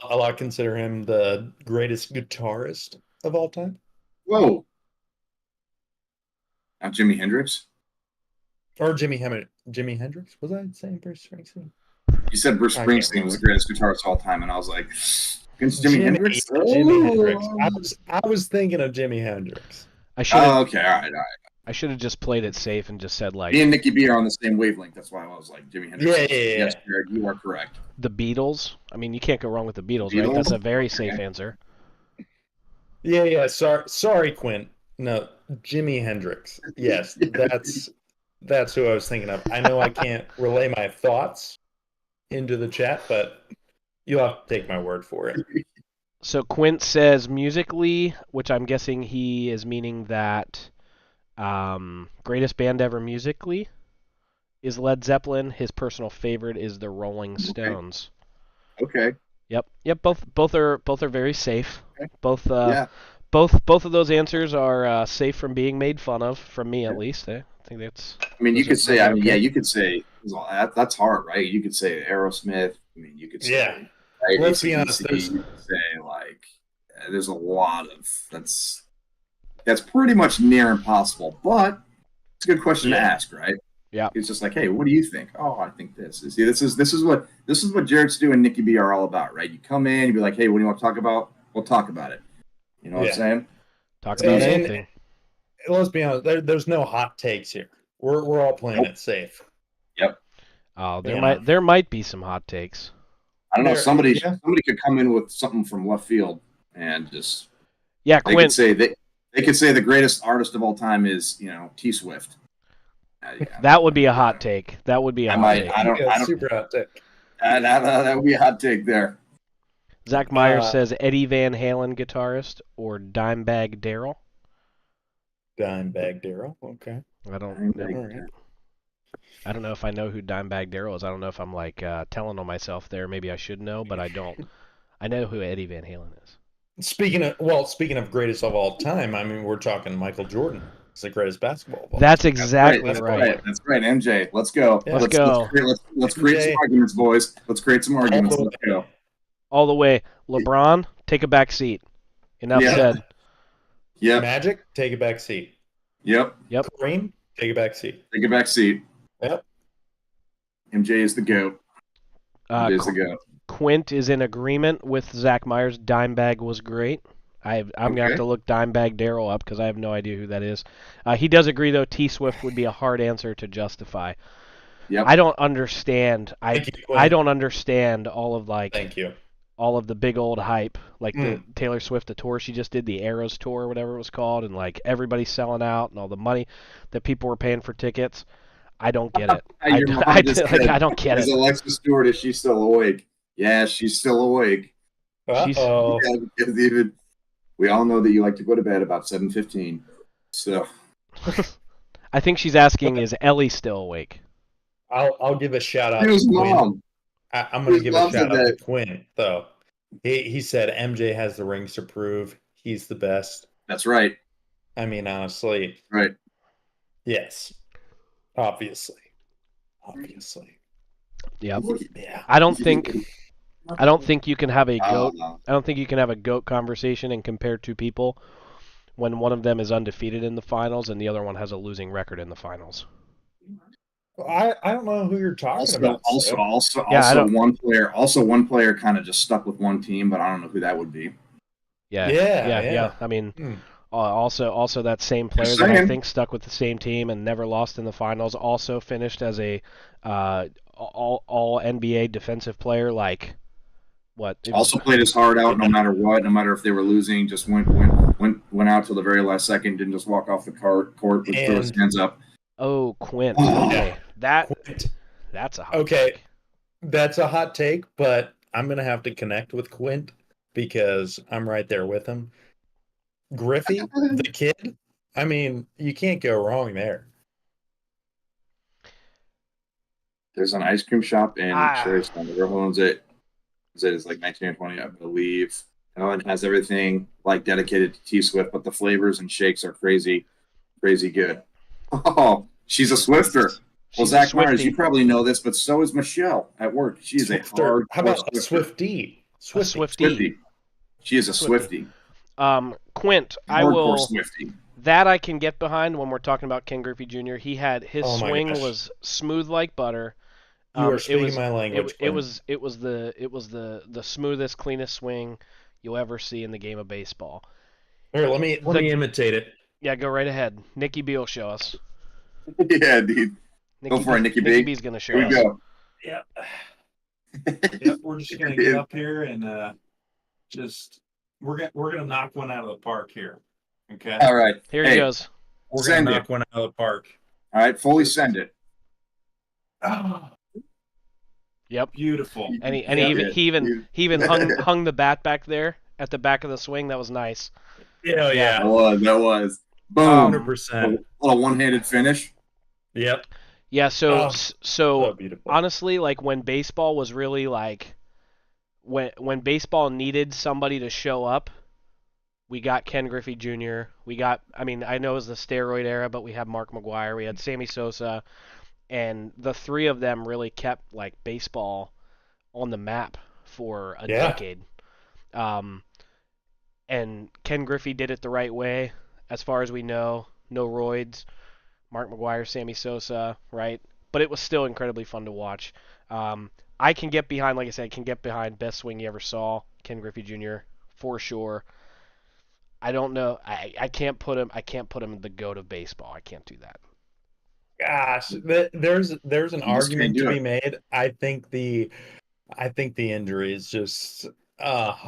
A lot consider him the greatest guitarist of all time. Whoa. Not Jimi Hendrix? Or Jimi Hendrix? Was I saying Bruce Springsteen? You said Bruce I can't Springsteen was the greatest guitarist of all time, and I was like, against Jimi Hendrix? Jimi Hendrix. I was thinking of Jimi Hendrix. I should have. Okay, all right. I should have just played it safe and just said like Me and Nicky B are on the same wavelength. That's why I was like, Jimi Hendrix. Yeah. Yes, Jared, you are correct. the Beatles. I mean, you can't go wrong with the Beatles, right? Beatles? That's a very safe Okay. answer. Yeah. Sorry, Quinn. No, Jimi Hendrix. Yes, that's who I was thinking of. I know I can't relay my thoughts into the chat, but you'll have to take my word for it. So Quint says musically, which I'm guessing he is meaning that greatest band ever musically is Led Zeppelin. His personal favorite is the Rolling Stones. Okay. Yep. Both are very safe. Okay. Both Yeah. both of those answers are safe from being made fun of, from me at least. I think that's. I mean, you could say, okay. you could say, that's hard, right? You could say Aerosmith. I mean, you could say, Yeah. right, Let's be AC/DC. honest, You could say, like, there's a lot of, that's pretty much near impossible, but it's a good question to ask, right? Yeah. It's just like, hey, what do you think? Oh, I think this. See, this is what Jared Stu and Nicky B are all about, right? You come in, you be like, hey, what do you want to talk about? We'll talk about it. You know what I'm saying? Talk about And- anything. Let's be honest. There's no hot takes here. We're all playing it safe. Oh, Yeah. there might be some hot takes. I don't know. There- Somebody could come in with something from left field and just Yeah, they Quint. could say They could say the greatest artist of all time is, T Swift. Yeah. That would be a hot take. That would be a I hot might. take. I don't. I don't. Super hot take. That would be a hot take there. Zach Myers says Eddie Van Halen guitarist or Dimebag Darrell. Dimebag Darrell. Okay. I don't know if I know who Dimebag Darrell is. I don't know if I'm like telling on myself there. Maybe I should know, but I don't. I know who Eddie Van Halen is. Speaking of greatest of all time, I mean, we're talking Michael Jordan. It's the greatest basketball of all That's time. exactly That's right. That's right. MJ, let's go. Yeah. Let's go. Let's create some arguments, boys. Let's create some arguments. Let's go. All the way. LeBron, take a back seat. Enough said. Yep. Magic, take a back seat. Yep. Kareem, take a back seat. Take a back seat. Yep. MJ is the GOAT. MJ is the GOAT. Quint is in agreement with Zach Myers. Dimebag was great. I'm going to have to look Dimebag Darrell up because I have no idea who that is. He does agree, though, T Swift would be a hard answer to justify. Yep. I don't understand. Thank you, I don't understand all of Thank you. all of the big old hype, like the Taylor Swift, the tour she just did, the Eras tour, whatever it was called, and like everybody selling out and all the money that people were paying for tickets. I don't get it. I don't get it. Is Alexa Stewart, is she still awake? Yeah, she's still awake. Uh-oh. Yeah, because we all know that you like to go to bed about 7:15. So I think she's asking, is Ellie still awake? I'll give a shout out his to Quinn. mom. I'm going to give a shout out to Quinn, though. He said MJ has the rings to prove he's the best. That's right. I mean, honestly. Right. Yes. Obviously. Yep. Yeah. I don't think you can have a goat. No. I don't think you can have a GOAT conversation and compare two people when one of them is undefeated in the finals and the other one has a losing record in the finals. I don't know who you're talking about. One player kind of just stuck with one team, but I don't know who that would be. Yeah. I mean, also that same player that I think stuck with the same team and never lost in the finals also finished as a all NBA defensive player. Like what? Also played his heart out no matter what, no matter if they were losing. Just went out till the very last second. Didn't just walk off the court, but throw his hands up. Oh, Quint. Okay, that's a hot take. That's a hot take, but I'm gonna have to connect with Quint because I'm right there with him. Griffey, the kid. I mean, you can't go wrong there. There's an ice cream shop in Sherrystown. Whoever owns it. It's like 1920, I believe. It has everything like dedicated to T Swift, but the flavors and shakes are crazy good. Oh, she's a Swifter. Well, Zach Myers, you probably know this, but so is Michelle at work. She's a hard. How about a Swiftie? Swiftie. She is a Swiftie. Quint, I will. Swiftie. That I can get behind when we're talking about Ken Griffey Jr. He had his swing was smooth like butter. You are speaking my language. It was the smoothest, cleanest swing you'll ever see in the game of baseball. Here, let me imitate it. Yeah, go right ahead. Nicky B will show us. Yeah, dude. Go for it, Nicky B. Nicky B's gonna show us. Here we go. Yeah. Yep, we're just gonna get up here and we're gonna knock one out of the park here. Okay. All right. Here he goes. We're gonna knock one out of the park. All right, fully send it. Oh. Yep. Beautiful. And he even hung the bat back there at the back of the swing. That was nice. Yeah. That was. Boom. 100%. A little one-handed finish. Yep. Yeah, so honestly, like when baseball was really like when baseball needed somebody to show up, we got Ken Griffey Jr. I know it was the steroid era, but we had Mark McGwire, we had Sammy Sosa, and the three of them really kept like baseball on the map for a decade. And Ken Griffey did it the right way, as far as we know. No roids. Mark McGwire, Sammy Sosa, right? But it was still incredibly fun to watch. I can get behind, like I said, best swing you ever saw, Ken Griffey Jr. for sure. I don't know. I can't put him in the GOAT of baseball. I can't do that. Gosh, there's an argument to be made. I think the injuries just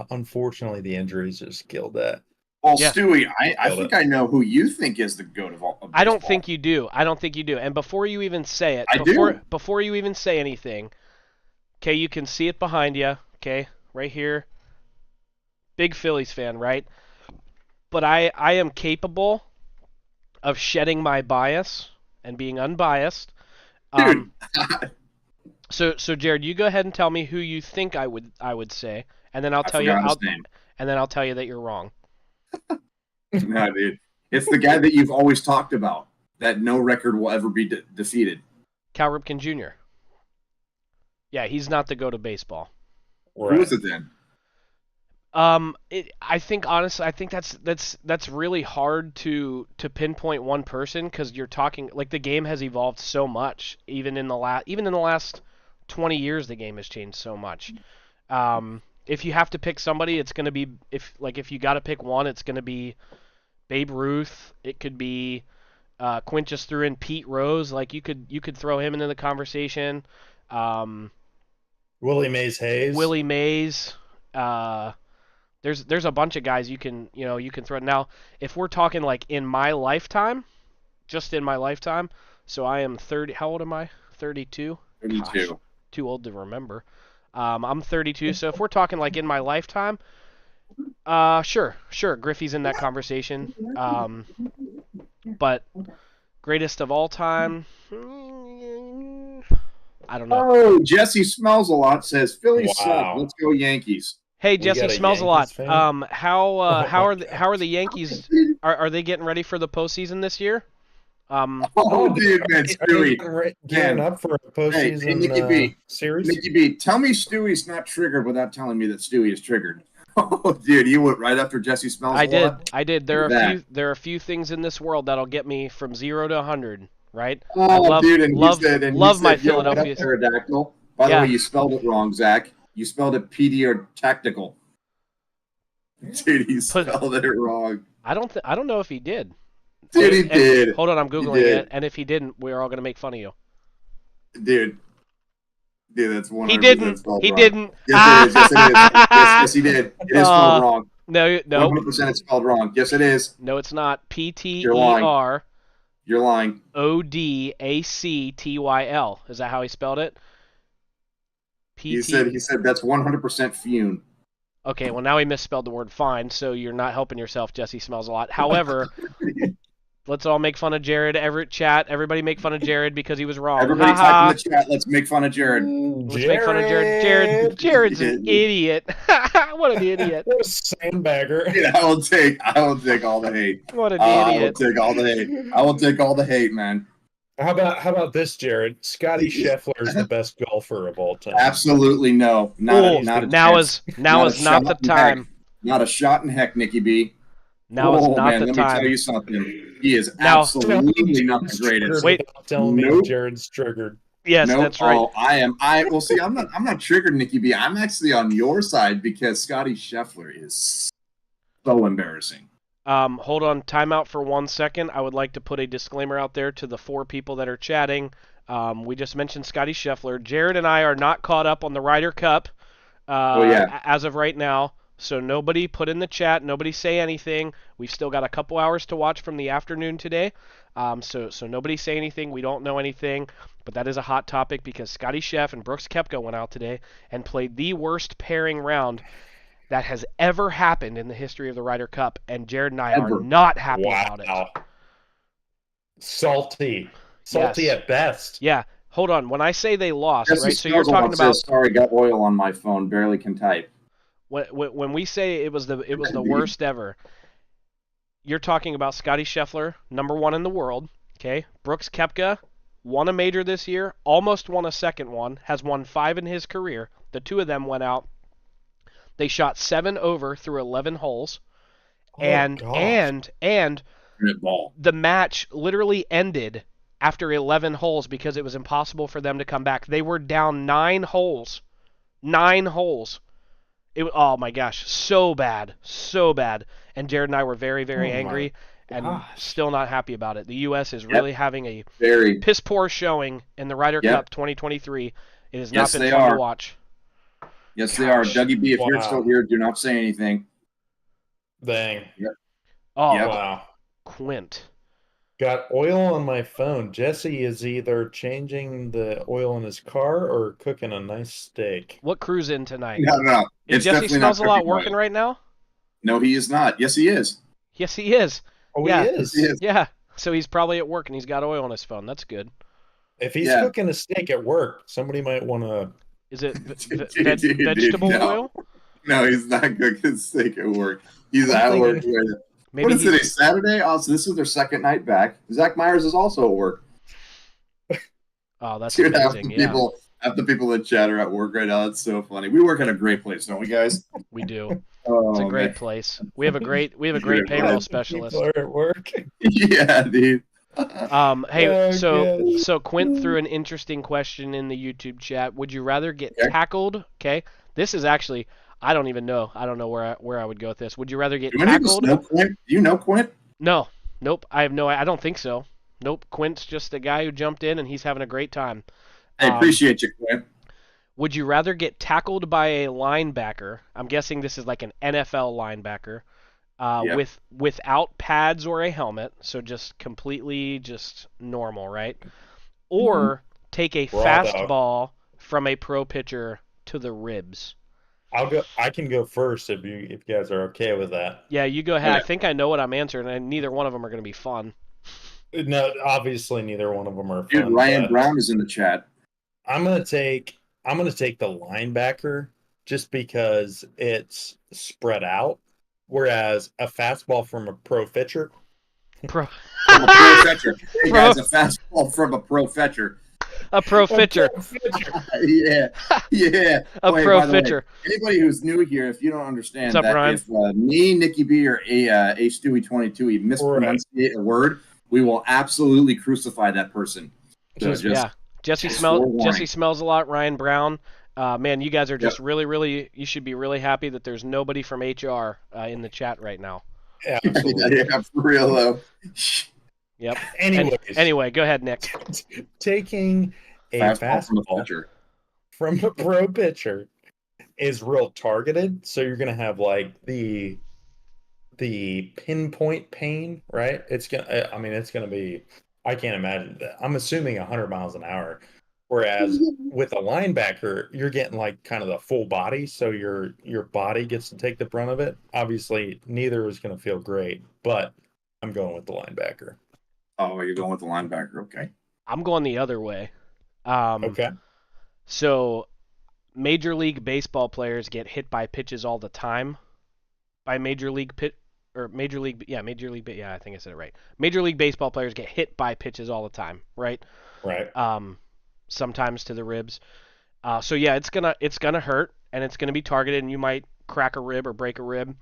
unfortunately the injuries just killed that. Well, Yeah. Stewie, I Nailed think it. I know who you think is the goat of baseball. I don't think you do. I don't think you do. And before you even say it, I do. before you even say anything, okay, you can see it behind you, okay, right here. Big Phillies fan, right? But I am capable of shedding my bias and being unbiased. Dude, So Jared, you go ahead and tell me who you think I would say, and then I'll I tell you forgot his name. and then I'll tell you that you're wrong. No, dude. It's the guy that you've always talked about, that no record will ever be defeated. Cal Ripken Jr. Yeah, he's not the go-to baseball. Who is it then? I think honestly, I think that's really hard to pinpoint one person because you're talking like the game has evolved so much. Even in the last 20 years, the game has changed so much. If you have to pick somebody, it's gonna be if you got to pick one, it's gonna be Babe Ruth. It could be Quint just threw in Pete Rose. Like you could throw him into the conversation. Um, Willie Mays Hayes. Willie Mays. There's a bunch of guys you can throw. Now, if we're talking like in my lifetime, just in my lifetime, so I am 30. How old am I? 32. 32. Gosh, too old to remember. I'm 32. So if we're talking like in my lifetime, sure, Griffey's in that conversation. But greatest of all time, I don't know. Oh, Jesse Smells a Lot says Phillies suck. Wow. Let's go Yankees. Hey, We got Jesse a smells a Yankees lot. fan? How my how are God. how are the Yankees? Are they getting ready for the postseason this year? Oh, dude, man, Are you Stewie. gearing Man. up for a Hey, postseason Nicky B. series? Nicky B, tell me Stewie's not triggered without telling me that Stewie is triggered. Oh, dude, you went right after Jesse Smells I a Lot? did. There are Look at a few things in this world that'll get me from 0 to 100. Right? I Oh, dude, and love he said, my yo, what up, Philadelphia. pterodactyl? By the Yeah. way, you spelled it wrong, Zach. You spelled it tactical. Dude, he spelled it wrong. I don't know if he did. Dude, he And did. hold on, I'm He googling did. it, and if he didn't, we're all gonna make fun of you. Dude, that's 100% He didn't. spelled He wrong. didn't. Yes, it is. Yes, it is. Yes, he did. It is spelled wrong. No, 100% it's spelled wrong. Yes, it is. no, it's not. P T You're E lying. R You're lying. O D A C T Y L. Is that how he spelled it? He said that's 100% Fune. Okay, well now he misspelled the word fine, so you're not helping yourself. Jesse Smells a Lot. However, let's all make fun of Jared. Everybody make fun of Jared because he was wrong. Everybody Ha type ha. in the chat. Let's make fun of Jared. Let's make fun of Jared. Jared's an idiot. What an idiot. What a sandbagger. Yeah, I will take all the hate. What an I will idiot. take all the hate. I will take all the hate, man. How about this, Jared? Scotty Scheffler is the best golfer of all time. Absolutely no. Oh, Not a now chance. is not the shot in time. heck. Not a shot in heck, Nicky B. Now is not man, the let me time. tell you something. He is Now- absolutely not the greatest. Wait. Telling me Nope. Jared's triggered. Yes, Nope. that's right. Oh, well, see, I'm not triggered, Nicky B. I'm actually on your side because Scotty Scheffler is so embarrassing. Hold on, timeout for 1 second. I would like to put a disclaimer out there to the 4 people that are chatting. We just mentioned Scotty Scheffler. Jared and I are not caught up on the Ryder Cup as of right now. So nobody put in the chat. Nobody say anything. We've still got a couple hours to watch from the afternoon today. So nobody say anything. We don't know anything. But that is a hot topic because Scotty Scheff and Brooks Koepka went out today and played the worst pairing round that has ever happened in the history of the Ryder Cup, and Jared and I are not happy about it. Salty Yes. at best. Yeah, hold on. When I say they lost, Jesse right? So you're Snuzzle talking about says, sorry, got oil on my phone, barely can type. when we say it was the worst ever. You're talking about Scotty Scheffler, number 1 in the world. Okay, Brooks Koepka won a major this year, almost won a second one, has won 5 in his career. The 2 of them went out. They shot 7 over through 11 holes, and the match literally ended after 11 holes because it was impossible for them to come back. They were down 9 holes. 9 holes. Oh my gosh, so bad. And Jared and I were very, very angry and still not happy about it. The U.S. is really having a very piss poor showing in the Ryder Cup 2023. It has not been fun to watch. Yes, they are. Dougie B, if you're still here, do not say anything. Dang. Yep. Oh, Yep. Wow. Quint. Got oil on my phone. Jesse is either changing the oil in his car or cooking a nice steak. What crew's in tonight? No, no, Is it's Jesse definitely not Smells a Lot cooking working oil. right now? No, he is not. Yes, he is. Yes, he is. Oh, he Yeah, Yes, he is. is. yeah. So he's probably at work and he's got oil on his phone. That's good. If he's Yeah. cooking a steak at work, somebody might want to. Is it Dude, vegetable no. oil? No, he's not cooking steak at work. He's I'm at work. thinking, Right now. What Maybe is today? he's. Saturday? Oh, so this is their second night back. Zach Myers is also at work. Oh, that's Dude, amazing. Yeah, half the people in chat are at work right now. It's so funny. We work at a great place, don't we, guys? we do. It's a Oh man, great place. We have a great Dude, payroll half the people specialist. are at work. yeah, dude. Hey, Oh, God. so Quint threw an interesting question in the YouTube chat. Would you rather get Okay. tackled? Okay, this is actually I don't even know. I don't know where I would go with this. Would you rather get Do any of us tackled? know Quint? Do you know Quint? No, nope. I have no. I don't think so. Nope. Quint's just a guy who jumped in and he's having a great time. I Um, appreciate you, Quint. would you rather get tackled by a linebacker? I'm guessing this is like an NFL linebacker. Yep. Without pads or a helmet, so just completely just normal, right? Mhm. Or take a Raw dog. fastball from a pro pitcher to the ribs. I'll go. I can go first if you guys are okay with that. Yeah, you go ahead. I Okay. think I know what I'm answering, and neither one of them are going to be fun. No, obviously neither one of them are Dude, fun, Ryan but Brown is in the chat. I'm gonna take the linebacker just because it's spread out, whereas a fastball from a pro pitcher. Pro, From a pro fetcher. Hey pro guys, a fastball from a pro fetcher. a pro A pitcher, pro pitcher. Yeah, yeah. a Wait, pro by the way, pitcher. anybody who's new here, if you don't What's understand up, that, Ryan? if me, Nicky B, or a Stewie 22, he Right. mispronunciate a word, we will absolutely crucify that person. So Just just Yeah, Jesse just smell forewarning. Jesse smells a lot. Ryan Brown. Man, you guys are Yep. just really. You should be really happy that there's nobody from HR in the chat right now. absolutely. Yeah, for real though. Yep. Anyways, Anyway, go ahead, Nick. taking a Fastball from a fastball pitcher. from a pro pitcher is real targeted, so you're gonna have like the pinpoint pain, right? I mean, it's gonna be. I can't imagine that. I'm assuming 100 miles an hour, whereas with a linebacker, you're getting like kind of the full body, so your body gets to take the brunt of it. Obviously, neither is gonna feel great, but I'm going with the linebacker. Oh, you're going with the linebacker. Okay. I'm going the other way. Um, Okay. so Major League Baseball players get hit by pitches all the time by Major League pit or Major League yeah, I think I said it right. Major League Baseball players get hit by pitches all the time, right? Right. Sometimes to the ribs. So yeah, it's gonna hurt and it's gonna be targeted and you might crack a rib or break a rib.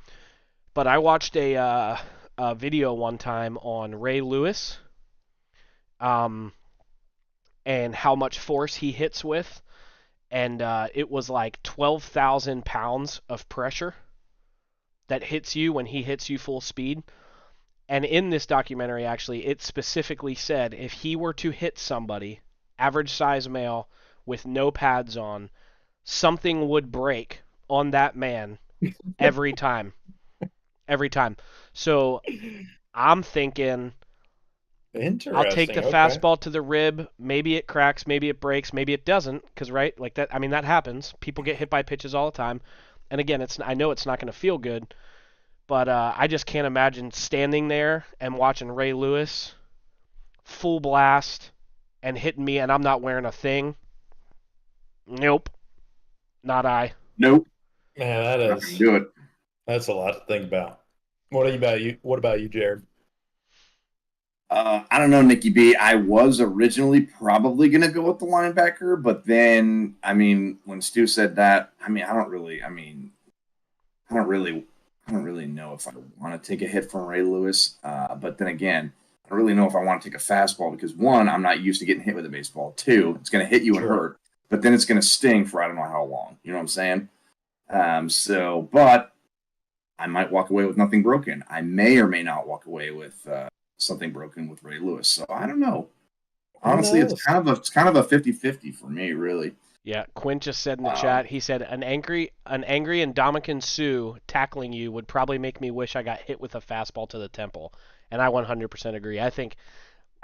But I watched a video one time on Ray Lewis, um, and how much force he hits with, and it was like 12,000 pounds of pressure that hits you when he hits you full speed. And in this documentary, actually, it specifically said if he were to hit somebody, average size male, with no pads on, something would break on that man every time. Every time. So I'm thinking I'll take the Interesting. Okay. fastball to the rib. Maybe it cracks, maybe it breaks, maybe it doesn't. Because right, like that. I mean, that happens. People get hit by pitches all the time. And again, I know it's not going to feel good, but I just can't imagine standing there and watching Ray Lewis full blast and hitting me, and I'm not wearing a thing. Nope, not I. Nope. Man, Not gonna do it. that's a lot to think about. What about you, Jared? I don't know, Nicky B. I was originally probably gonna go with the linebacker, but then I mean, when Stu said that, I mean, I don't really know if I want to take a hit from Ray Lewis. But then again, I don't really know if I want to take a fastball because one, I'm not used to getting hit with a baseball. Two, it's gonna hit you and Sure. hurt, but then it's gonna sting for I don't know how long. You know what I'm saying? But I might walk away with nothing broken. I may or may not walk away with something broken with Ray Lewis. So I don't know. Who Honestly, knows? it's kind of a 50-50 for me, really. Yeah, Quint just said in the Wow. chat. He said an angry Indomitian Sue tackling you would probably make me wish I got hit with a fastball to the temple, and I 100% agree. I think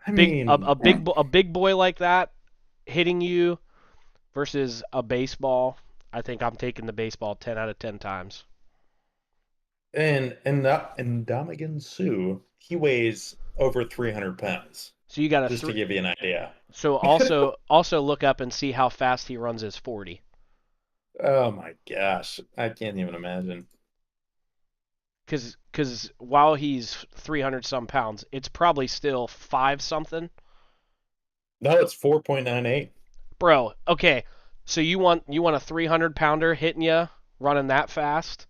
I mean, a big boy like that hitting you versus a baseball. I think I'm taking the baseball 10 out of 10 times. and Dominican Sue, he weighs over 300 pounds, So you got a just to three. give you an idea. So also look up and see how fast he runs his 40. Oh my gosh, I can't even imagine. Because while he's 300 some pounds, it's probably still 5 something. No, it's 4.98. Bro, okay. So you want a 300 pounder hitting you running that fast?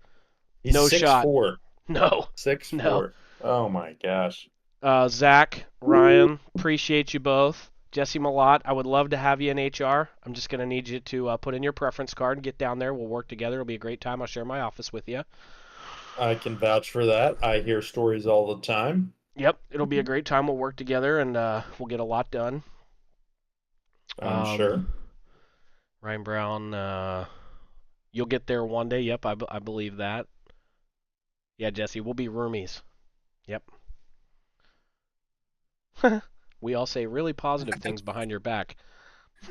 He's No six shot. four. No. Six No. four. Oh my gosh. Zach, Ryan, appreciate you both. Jesse Malott, I would love to have you in HR. I'm just going to need you to put in your preference card and get down there. We'll work together. It'll be a great time. I'll share my office with you. I can vouch for that. I hear stories all the time. Yep, it'll be a great time. We'll work together and we'll get a lot done. I'm sure. Ryan Brown, you'll get there one day. Yep, I believe that. Yeah, Jesse, we'll be roomies. Yep. We all say really positive things behind your back.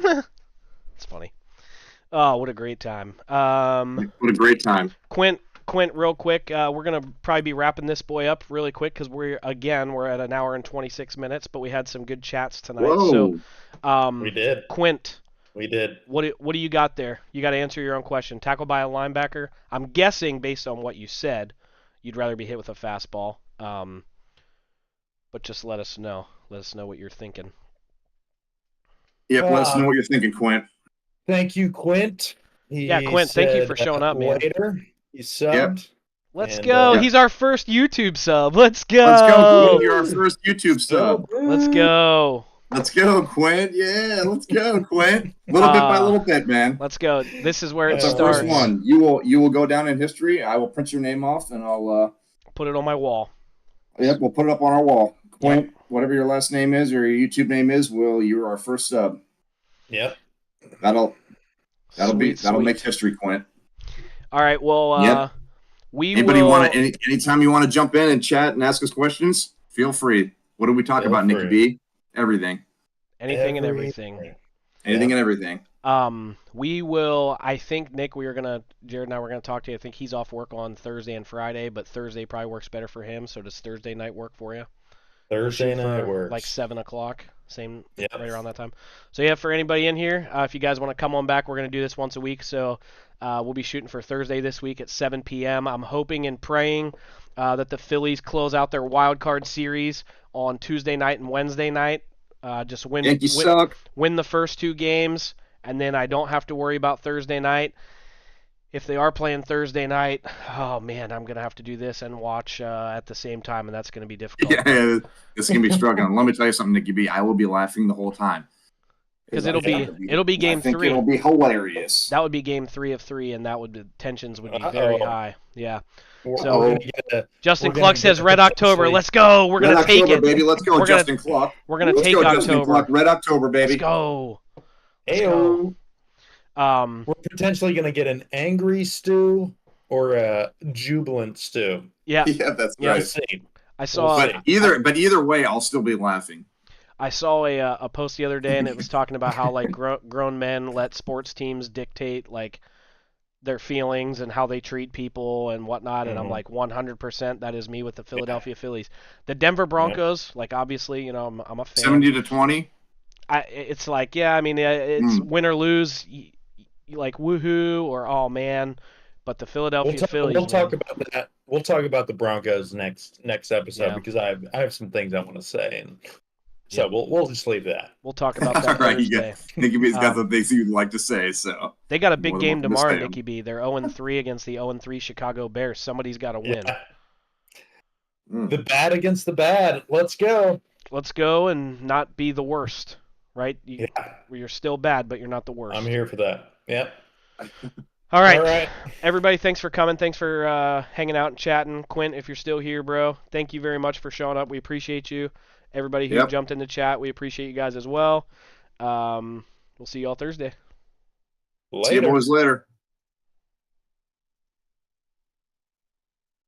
It's funny. Oh, what a great time. What a great time. Quint, real quick. We're gonna probably be wrapping this boy up really quick because we're at an hour and 26 minutes, but we had some good chats tonight. Whoa. So, We did. Quint, We did. what do you got there? You got to answer your own question. Tackle by a linebacker. I'm guessing based on what you said, you'd rather be hit with a fastball. But just let us know. Let us know what you're thinking. Yep, let us know what you're thinking, Quint. Thank you, Quint. Yeah, Quint, thank you for showing up, man. Later, he subbed. Let's And, go. Yep. He's our first YouTube sub. Let's go. Let's go, Quint. You're our first YouTube sub. Let's go. Let's go, Quint. Yeah, let's go, Quint. Little bit by little bit, man. Let's go. This is where it That's our starts. first one. You will go down in history. I will print your name off, and I'll put it on my wall. Yep, we'll put it up on our wall. Quint, whatever your last name is or your YouTube name is, you're our first sub. Yep. That'll Sweet. make history, Quint. All right. Well, Yep. Anybody want to anytime you want to jump in and chat and ask us questions, feel free. What do we talk about, Nicky B? Everything. Anything and everything. Anything and everything. We will. I think Nick, Jared and I were gonna talk to you. I think he's off work on Thursday and Friday, but Thursday probably works better for him. So does Thursday night work for you? Thursday night works. Like 7:00, same Yep. right around that time. So yeah, for anybody in here, if you guys want to come on back, we're gonna do this once a week. So we'll be shooting for Thursday this week at 7 p.m. I'm hoping and praying that the Phillies close out their wild card series on Tuesday night and Wednesday night. Just win the first 2 games, and then I don't have to worry about Thursday night. If they are playing Thursday night, oh man, I'm gonna have to do this and watch at the same time, and that's gonna be difficult. Yeah, it's gonna be struggling. Let me tell you something, Nicky B. I will be laughing the whole time because it'll be game 3. It'll be hilarious. That would be game 3 of 3, and tensions would be very high. Yeah. So Justin Cluck says Red October. Let's go. We're gonna take it, baby. Let's go, Justin Cluck. We're gonna take October. Justin Cluck. Red October, baby. Let's go. We're potentially going to get an angry stew or a jubilant stew. Yeah, that's right. See. I saw. But either way, I'll still be laughing. I saw a post the other day, and it was talking about how like grown men let sports teams dictate like their feelings and how they treat people and whatnot. And I'm like 100%. That is me with the Philadelphia Phillies. The Denver Broncos, like obviously, I'm a fan. 70-20. It's like it's win or lose. You like woohoo or oh man, but the Philadelphia Phillies. We'll talk about that. We'll talk about the Broncos next episode because I have some things I want to say, and so we'll just leave that. We'll talk about that Thursday. Nicky B's got some things he'd like to say, so they got a big game tomorrow. Nicky B, they're 0-3 against the 0-3 Chicago Bears. Somebody's got to win. The bad against the bad. Let's go. Let's go and not be the worst, right? You're still bad, but you're not the worst. I'm here for that. Yep. All right. Everybody, thanks for coming. Thanks for hanging out and chatting. Quint, if you're still here, bro, thank you very much for showing up. We appreciate you. Everybody who jumped in the chat, we appreciate you guys as well. We'll see you all Thursday. See you Later. boys later.